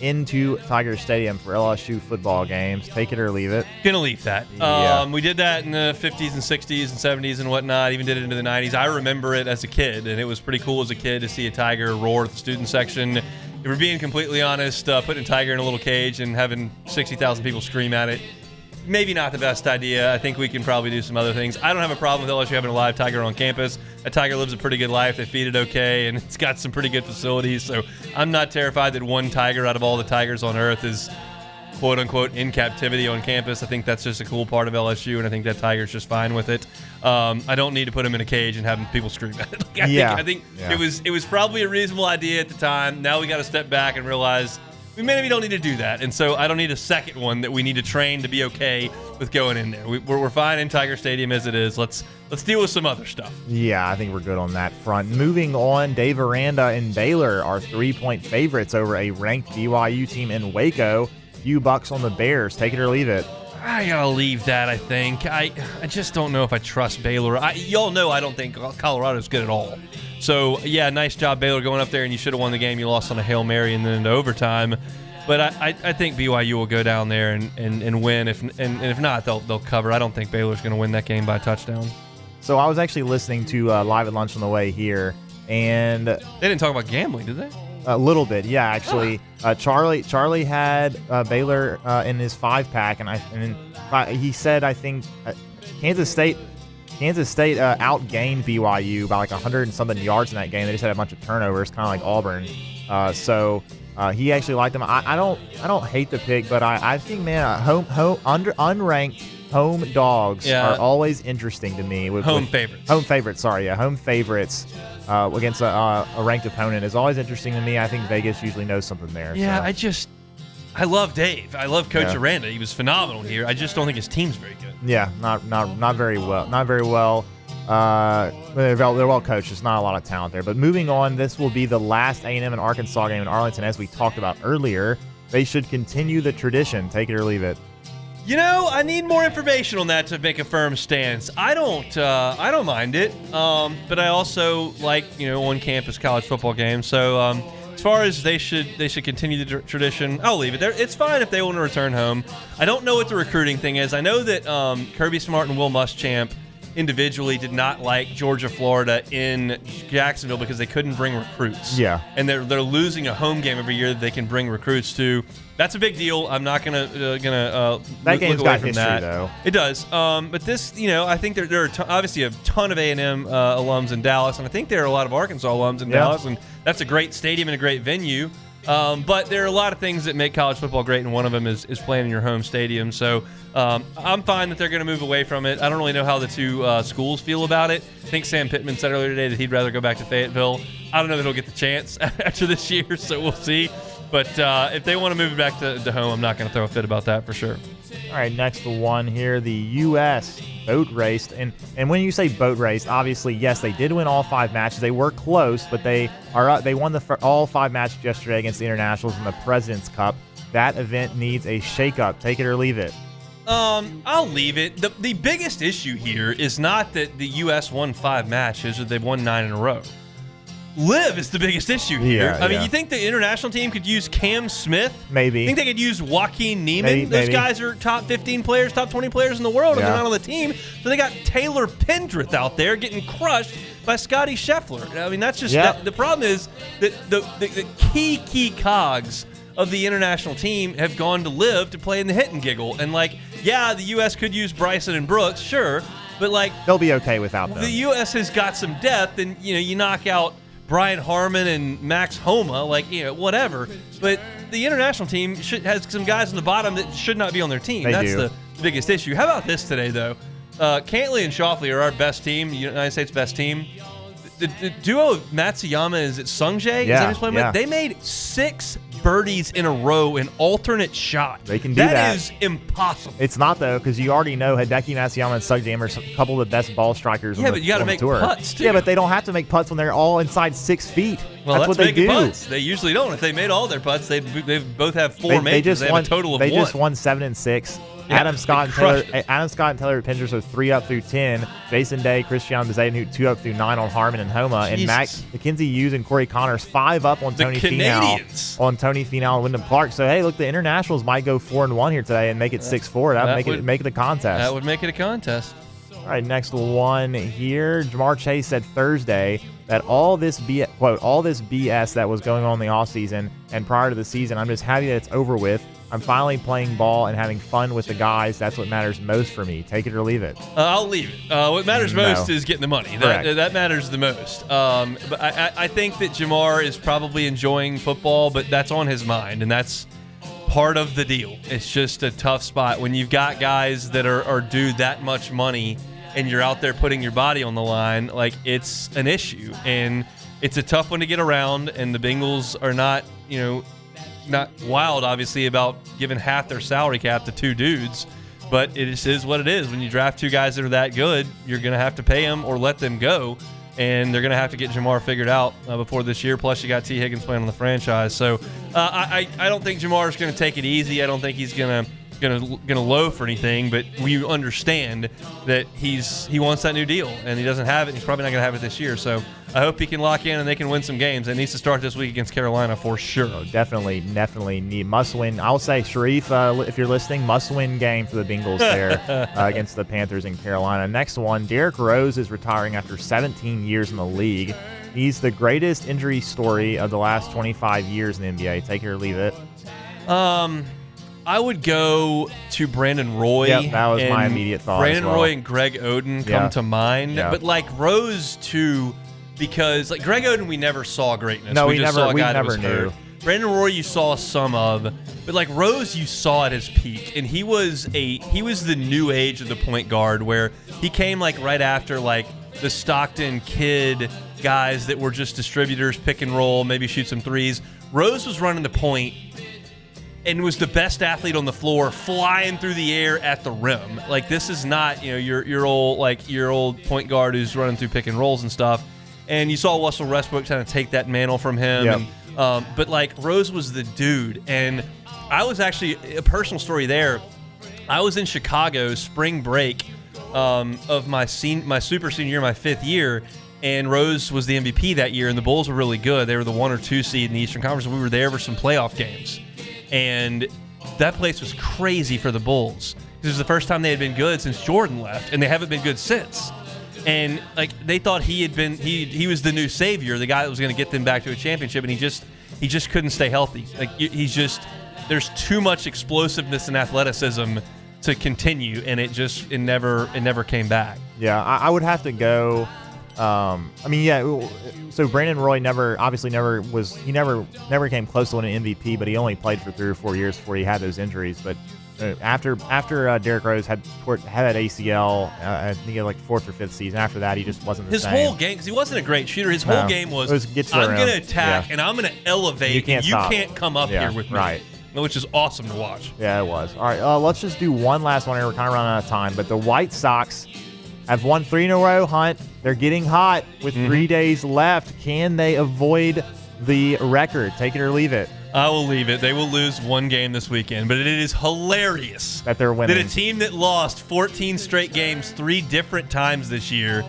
into Tiger Stadium for LSU football games. Take it or leave it. Gonna leave that. Yeah. We did that in the 50s and 60s and 70s and whatnot. Even did it into the 90s. I remember it as a kid, and it was pretty cool as a kid to see a tiger roar at the student section. If we're being completely honest, putting a tiger in a little cage and having 60,000 people scream at it, maybe not the best idea. I think we can probably do some other things. I don't have a problem with LSU having a live tiger on campus. A tiger lives a pretty good life. They feed it okay, and it's got some pretty good facilities. So I'm not terrified that one tiger out of all the tigers on earth is quote-unquote in captivity on campus. I think that's just a cool part of LSU, and I think that tiger's just fine with it. I don't need to put him in a cage and have people scream at it. I think it was probably a reasonable idea at the time. Now we got to step back and realize we maybe don't need to do that, and so I don't need a second one that we need to train to be okay with going in there. We're fine in Tiger Stadium as it is. Let's deal with some other stuff. Yeah, I think we're good on that front. Moving on, Dave Aranda and Baylor are 3-point favorites over a ranked BYU team in Waco. Few bucks on the Bears. Take it or leave it. I gotta leave that, I think. I just don't know if I trust Baylor. Y'all know I don't think Colorado's good at all. So, yeah, nice job, Baylor, going up there, and you should have won the game. You lost on a Hail Mary and then into overtime. But I think BYU will go down there and win. If not, they'll cover. I don't think Baylor's going to win that game by a touchdown. So I was actually listening to Live at Lunch on the way here, and they didn't talk about gambling, did they? A little bit, yeah. Actually, Charlie had Baylor in his 5-pack, and he said I think Kansas State outgained BYU by like 100 and something yards in that game. They just had a bunch of turnovers, kind of like Auburn. So he actually liked them. I don't hate the pick, but I think, man, unranked home dogs are always interesting to me. Home favorites. Home favorites. Sorry, yeah, home favorites against a ranked opponent is always interesting to me. I think Vegas usually knows something there. Yeah, so. I love Dave. I love Coach Aranda. He was phenomenal here. I just don't think his team's very good. Yeah, not very well. Not very well. They're well coached. There's not a lot of talent there. But moving on, this will be the last A&M and Arkansas game in Arlington, as we talked about earlier. They should continue the tradition. Take it or leave it. You know, I need more information on that to make a firm stance. I don't mind it, but I also like on-campus college football games. So as far as they should continue the tradition, I'll leave it there. It's fine if they want to return home. I don't know what the recruiting thing is. I know that Kirby Smart and Will Muschamp individually did not like Georgia, Florida in Jacksonville because they couldn't bring recruits. Yeah, and they're losing a home game every year that they can bring recruits to. That's a big deal. I'm not gonna that game's look away got from history, that. Though. It does. But this, I think there are obviously a ton of A&M alums in Dallas, and I think there are a lot of Arkansas alums in Dallas, and that's a great stadium and a great venue. But there are a lot of things that make college football great, and one of them is playing in your home stadium. So I'm fine that they're going to move away from it. I don't really know how the two schools feel about it. I think Sam Pittman said earlier today that he'd rather go back to Fayetteville. I don't know that he'll get the chance after this year, so we'll see. But if they want to move it back to home, I'm not going to throw a fit about that for sure. All right, next one here, the U.S. boat raced. And when you say boat raced, obviously, yes, they did win all 5 matches. They were close, but they won all 5 matches yesterday against the Internationals in the President's Cup. That event needs a shakeup. Take it or leave it. I'll leave it. The biggest issue here is not that the U.S. won 5 matches or they've won 9 in a row. Live is the biggest issue here. I mean, you think the international team could use Cam Smith? Maybe. You think they could use Joaquin Neiman? Those guys are top 15 players, top 20 players in the world, and they're not on the team. So they got Taylor Pendrith out there getting crushed by Scotty Scheffler. I mean, that's just the problem is that the key cogs of the international team have gone to Live to play in the hit and giggle. And, the U.S. could use Bryson and Brooks, sure, but, they'll be okay without them. The U.S. has got some depth, and, you knock out Brian Harmon and Max Homa, whatever. But the international team has some guys on the bottom that should not be on their team. That's the biggest issue. How about this today, though? Cantley and Shoffley are our best team, United States' best team. The duo of Matsuyama, is it Sungjae? Yeah. They made 6 birdies in a row in alternate shots. They can do that. That is impossible. It's not, though, because you already know Hideki Matsuyama and Sungjae are a couple of the best ball strikers on the tour. Yeah, but you got to make putts, too. Yeah, but they don't have to make putts when they're all inside 6 feet. Well, that's what they do. Putts. They usually don't. If they made all their putts, they both have 4 majors. They have a total of 1. They just won 7 and 6. Adam Scott and Taylor Pinders are 3 up through 10. Jason Day, Christian Bezaden, 2 up through 9 on Harmon and Homa. Jesus. And Mackenzie Hughes and Corey Connors 5 up on Tony Finau. On Tony Finau and Wyndham Clark. So, hey, look, the internationals might go 4-1 here today and make it 6-4. That would make it a contest. That would make it a contest. All right, next one here. Jamar Chase said Thursday that all this BS that was going on in the offseason and prior to the season, I'm just happy that it's over with. I'm finally playing ball and having fun with the guys. That's what matters most for me. Take it or leave it. I'll leave it. What matters most is getting the money. That matters the most. But I think that Jamar is probably enjoying football, but that's on his mind, and that's part of the deal. It's just a tough spot when you've got guys that are due that much money and you're out there putting your body on the line. Like, it's an issue, and it's a tough one to get around, and the Bengals are not wild, obviously, about giving half their salary cap to 2 dudes, but it is what it is. When you draft 2 guys that are that good, you're going to have to pay them or let them go, and they're going to have to get Jamar figured out before this year. Plus, you got T. Higgins playing on the franchise. So I don't think Jamar is going to take it easy. I don't think he's going to loaf or anything, but we understand that he wants that new deal, and he doesn't have it. He's probably not going to have it this year. So I hope he can lock in and they can win some games. It needs to start this week against Carolina for sure. Oh, definitely need must-win. I'll say, Sharif, if you're listening, must-win game for the Bengals there against the Panthers in Carolina. Next one, Derrick Rose is retiring after 17 years in the league. He's the greatest injury story of the last 25 years in the NBA. Take it or leave it. I would go to Brandon Roy. Yep, that was my immediate thought. Brandon Roy and Greg Oden come to mind. Yeah. But like Rose too, because like Greg Oden, we never saw greatness. No, we just saw a guy that was knew. hurt. Brandon Roy, you saw some of, but like Rose, you saw at his peak, and he was the new age of the point guard, where he came like right after like the Stockton Kid guys that were just distributors, pick and roll, maybe shoot some threes. Rose was running the point and was the best athlete on the floor, flying through the air at the rim. Like, this is not, your old point guard who's running through pick and rolls and stuff. And you saw Russell Westbrook trying to take that mantle from him. Yep. But like Rose was the dude. And I was actually, a personal story there. I was in Chicago spring break of my super senior year, my 5th year. And Rose was the MVP that year, and the Bulls were really good. They were the 1 or 2 seed in the Eastern Conference. We were there for some playoff games. And that place was crazy for the Bulls. This was the first time they had been good since Jordan left, and they haven't been good since. And like they thought he was the new savior, the guy that was going to get them back to a championship, and he just couldn't stay healthy. Like there's too much explosiveness and athleticism to continue, and it never came back. Yeah, I would have to go. So Brandon Roy never came close to winning an MVP, but he only played for 3 or 4 years before he had those injuries. But after Derrick Rose had that ACL, I think it was like 4th or 5th season. After that, he just wasn't the same. His whole game, because he wasn't a great shooter, his whole game was I'm going to attack and I'm going to elevate, and you can't come up here with me. Right. Which is awesome to watch. Yeah, it was. All right, let's just do one last one here. We're kind of running out of time. But the White Sox have won 3 in a row, Hunt. They're getting hot with 3 days left. Can they avoid the record? Take it or leave it. I will leave it. They will lose 1 game this weekend, but it is hilarious that they're winning. That a team that lost 14 straight games 3 different times this year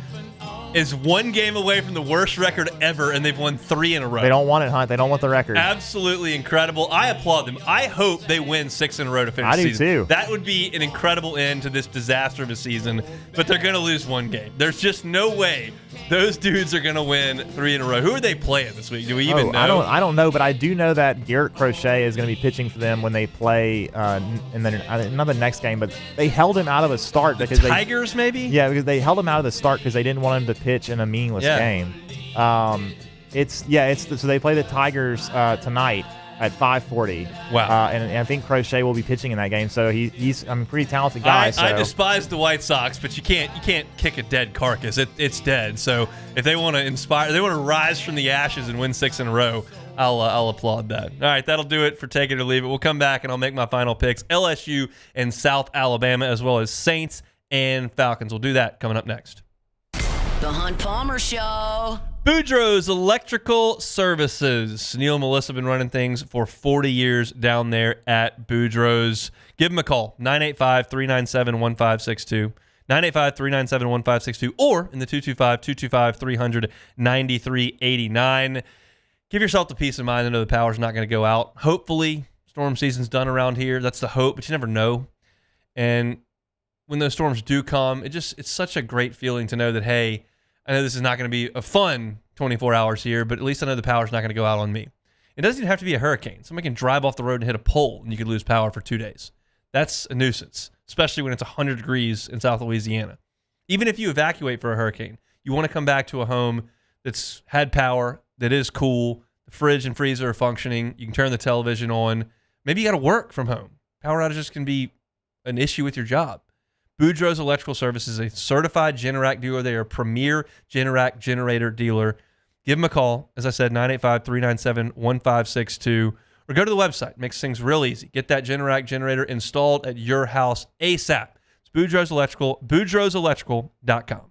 is 1 game away from the worst record ever, and they've won 3 in a row. They don't want it, Hunt. They don't want the record. Absolutely incredible. I applaud them. I hope they win 6 in a row to finish the season. I do too. That would be an incredible end to this disaster of a season, but they're going to lose 1 game. There's just no way those dudes are going to win 3 in a row. Who are they playing this week? Do we even know? I don't know, but I do know that Garrett Crochet is going to be pitching for them when they play in not the next game, but they held him out of a start. The Tigers, maybe? Yeah, because they held him out of the start because they didn't want him to pitch in a meaningless game. So they play the Tigers tonight at 5:40. Wow. And I think Crochet will be pitching in that game, so he's a pretty talented guy. I despise the White Sox, but you can't kick a dead carcass. It's dead. So if they want to inspire, they want to rise from the ashes and win 6 in a row, I'll applaud that. All right, that'll do it for Take It or Leave It. We'll come back and I'll make my final picks: LSU and South Alabama, as well as Saints and Falcons. We'll do that coming up next. The Hunt Palmer Show. Boudreaux's Electrical Services. Neil and Melissa have been running things for 40 years down there at Boudreaux's. Give them a call, 985-397-1562. 985-397-1562, or in the 225-225-300-9389. Give yourself the peace of mind to know the power's not going to go out. Hopefully, storm season's done around here. That's the hope, but you never know. And when those storms do come, it's such a great feeling to know that, hey, I know this is not going to be a fun 24 hours here, but at least I know the power's not going to go out on me. It doesn't even have to be a hurricane. Somebody can drive off the road and hit a pole, and you could lose power for 2 days. That's a nuisance, especially when it's 100 degrees in South Louisiana. Even if you evacuate for a hurricane, you want to come back to a home that's had power, that is cool, the fridge and freezer are functioning, you can turn the television on. Maybe you got to work from home. Power outages can be an issue with your job. Boudreaux's Electrical Services is a certified Generac dealer. They are a premier Generac generator dealer. Give them a call, as I said, 985-397-1562, or go to the website. It makes things real easy. Get that Generac generator installed at your house ASAP. It's Boudreaux's Electrical, boudreauxelectrical.com.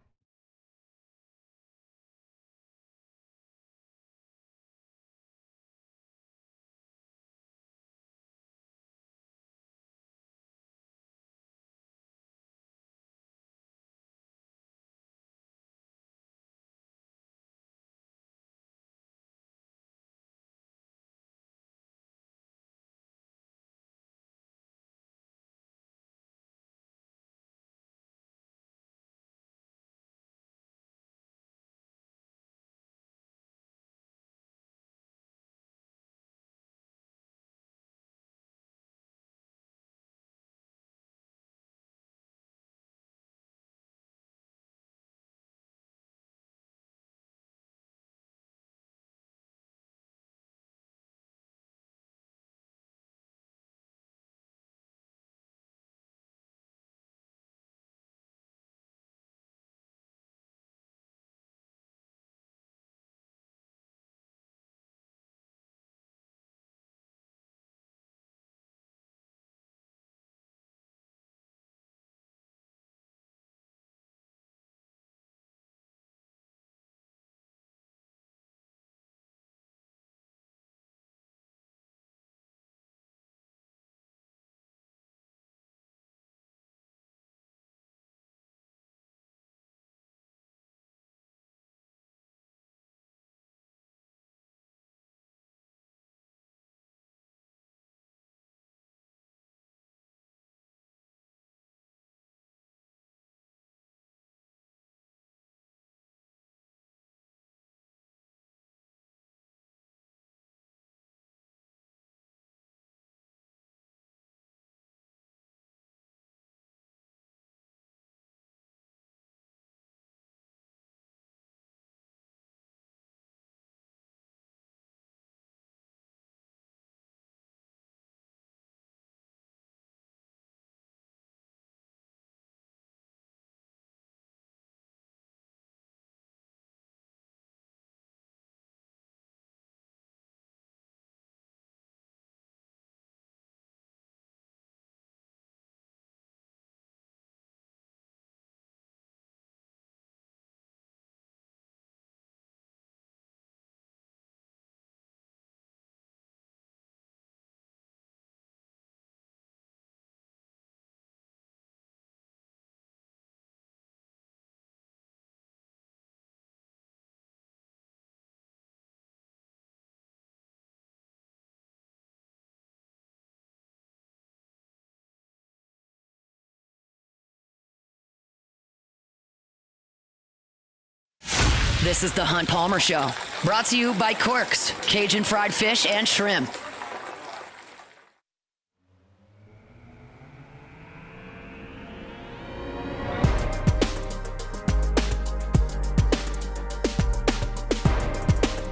This is the Hunt Palmer Show, brought to you by Corks, Cajun fried fish and shrimp.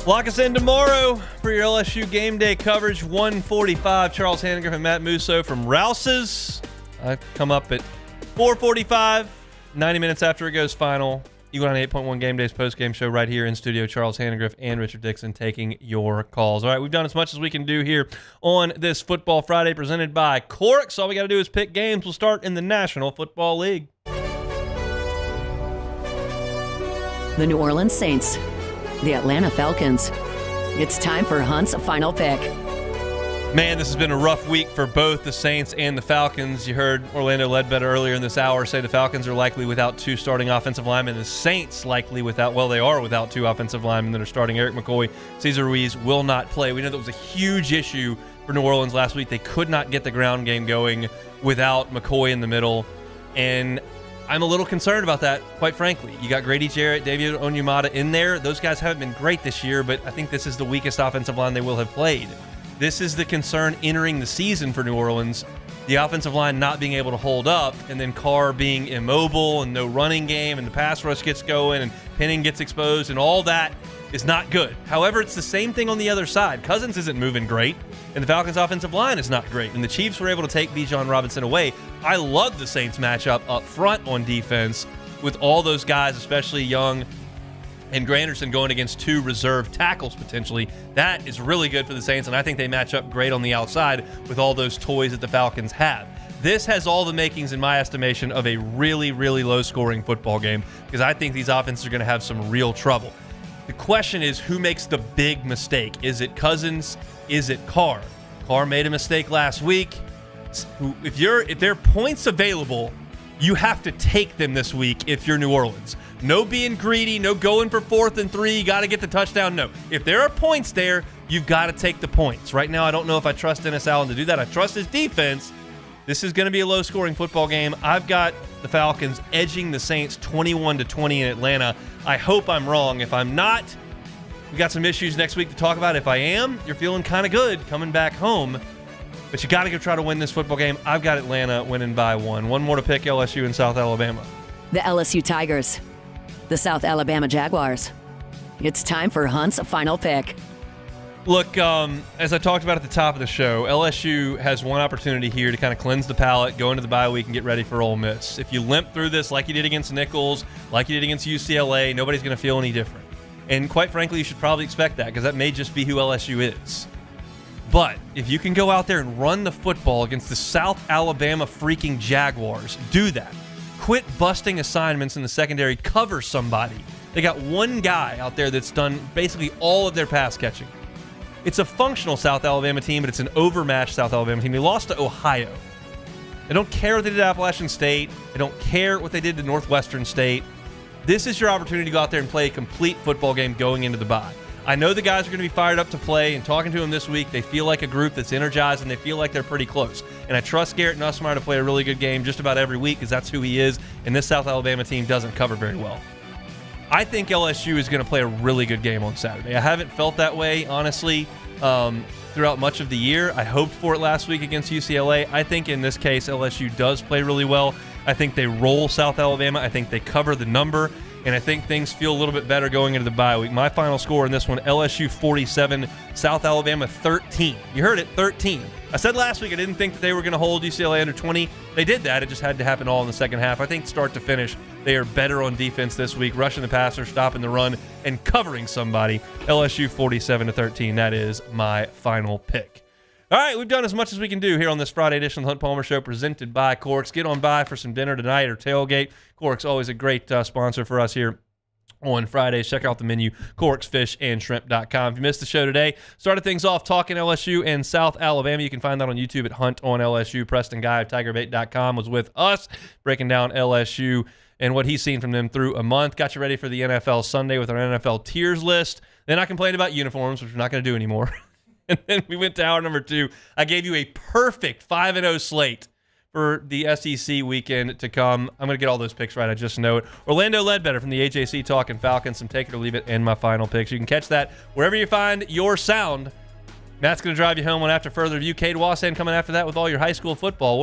Lock us in tomorrow for your LSU game day coverage. 1:45. Charles Hannigan and Matt Musso from Rouse's. I come up at 4:45, 90 minutes after it goes final. Eagle 98.1 Game Day's post-game show right here in studio. Charles Hannegriff and Richard Dixon taking your calls. All right, we've done as much as we can do here on this Football Friday presented by Corks. All we got to do is pick games. We'll start in the National Football League. the New Orleans Saints, the Atlanta Falcons. It's time for Hunt's final pick. Man, this has been a rough week for both the Saints and the Falcons. You heard Orlando Ledbetter earlier in this hour say the Falcons are likely without 2 starting offensive linemen. The Saints likely without 2 offensive linemen that are starting. Eric McCoy, Cesar Ruiz will not play. We know that was a huge issue for New Orleans last week. They could not get the ground game going without McCoy in the middle. And I'm a little concerned about that, quite frankly. You got Grady Jarrett, David Onyemata in there. Those guys haven't been great this year, but I think this is the weakest offensive line they will have played. This is the concern entering the season for New Orleans. The offensive line not being able to hold up, and then Carr being immobile and no running game, and the pass rush gets going, and Penning gets exposed, and all that is not good. However, it's the same thing on the other side. Cousins isn't moving great, and the Falcons' offensive line is not great, and the Chiefs were able to take Bijan Robinson away. I love the Saints matchup up front on defense with all those guys, especially Young and Granderson, going against 2 reserve tackles potentially. That is really good for the Saints, and I think they match up great on the outside with all those toys that the Falcons have. This has all the makings, in my estimation, of a really, really low-scoring football game because I think these offenses are going to have some real trouble. The question is, who makes the big mistake? Is it Cousins? Is it Carr? Carr made a mistake last week. If there are points available, you have to take them this week if you're New Orleans. No being greedy, no going for 4th and 3, got to get the touchdown. No. If there are points there, you've got to take the points. Right now, I don't know if I trust Dennis Allen to do that. I trust his defense. This is going to be a low-scoring football game. I've got the Falcons edging the Saints 21-20 in Atlanta. I hope I'm wrong. If I'm not, we've got some issues next week to talk about. If I am, you're feeling kind of good coming back home. But you got to go try to win this football game. I've got Atlanta winning by 1. One more to pick, LSU and South Alabama. The LSU Tigers, the South Alabama Jaguars. It's time for Hunt's final pick. Look, as I talked about at the top of the show, LSU has one opportunity here to kind of cleanse the palate, go into the bye week, and get ready for Ole Miss. If you limp through this like you did against Nichols, like you did against UCLA, nobody's going to feel any different. And quite frankly, you should probably expect that because that may just be who LSU is. But if you can go out there and run the football against the South Alabama freaking Jaguars, do that. Quit busting assignments in the secondary. Cover somebody. They got one guy out there that's done basically all of their pass catching. It's a functional South Alabama team, but it's an overmatched South Alabama team. They lost to Ohio. They don't care what they did at Appalachian State. They don't care what they did to Northwestern State. This is your opportunity to go out there and play a complete football game going into the bye. I know the guys are going to be fired up to play, and talking to them this week, they feel like a group that's energized, and they feel like they're pretty close. And I trust Garrett Nussmeier to play a really good game just about every week because that's who he is, and this South Alabama team doesn't cover very well. I think LSU is going to play a really good game on Saturday. I haven't felt that way, honestly, throughout much of the year. I hoped for it last week against UCLA. I think in this case, LSU does play really well. I think they roll South Alabama. I think they cover the number. And I think things feel a little bit better going into the bye week. My final score in this one, LSU 47, South Alabama 13. You heard it, 13. I said last week I didn't think that they were going to hold UCLA under 20. They did that. It just had to happen all in the second half. I think start to finish, they are better on defense this week, rushing the passer, stopping the run, and covering somebody. LSU 47-13. That is my final pick. All right, we've done as much as we can do here on this Friday edition of the Hunt Palmer Show, presented by Corks. Get on by for some dinner tonight or tailgate. Corks, always a great sponsor for us here on Fridays. Check out the menu, corksfishandshrimp.com. If you missed the show today, started things off talking LSU and South Alabama. You can find that on YouTube at Hunt on LSU. Preston Guy of TigerBait.com was with us, breaking down LSU and what he's seen from them through a month. Got you ready for the NFL Sunday with our NFL tiers list. Then I complained about uniforms, which we're not going to do anymore. And then we went to hour number 2. I gave you a perfect 5-0 slate for the SEC weekend to come. I'm going to get all those picks right. I just know it. Orlando Ledbetter from the AJC Talking Falcons, some take it or leave it, and my final picks. You can catch that wherever you find your sound. Matt's going to drive you home one after further review. Cade Wassan coming after that with all your high school football. We'll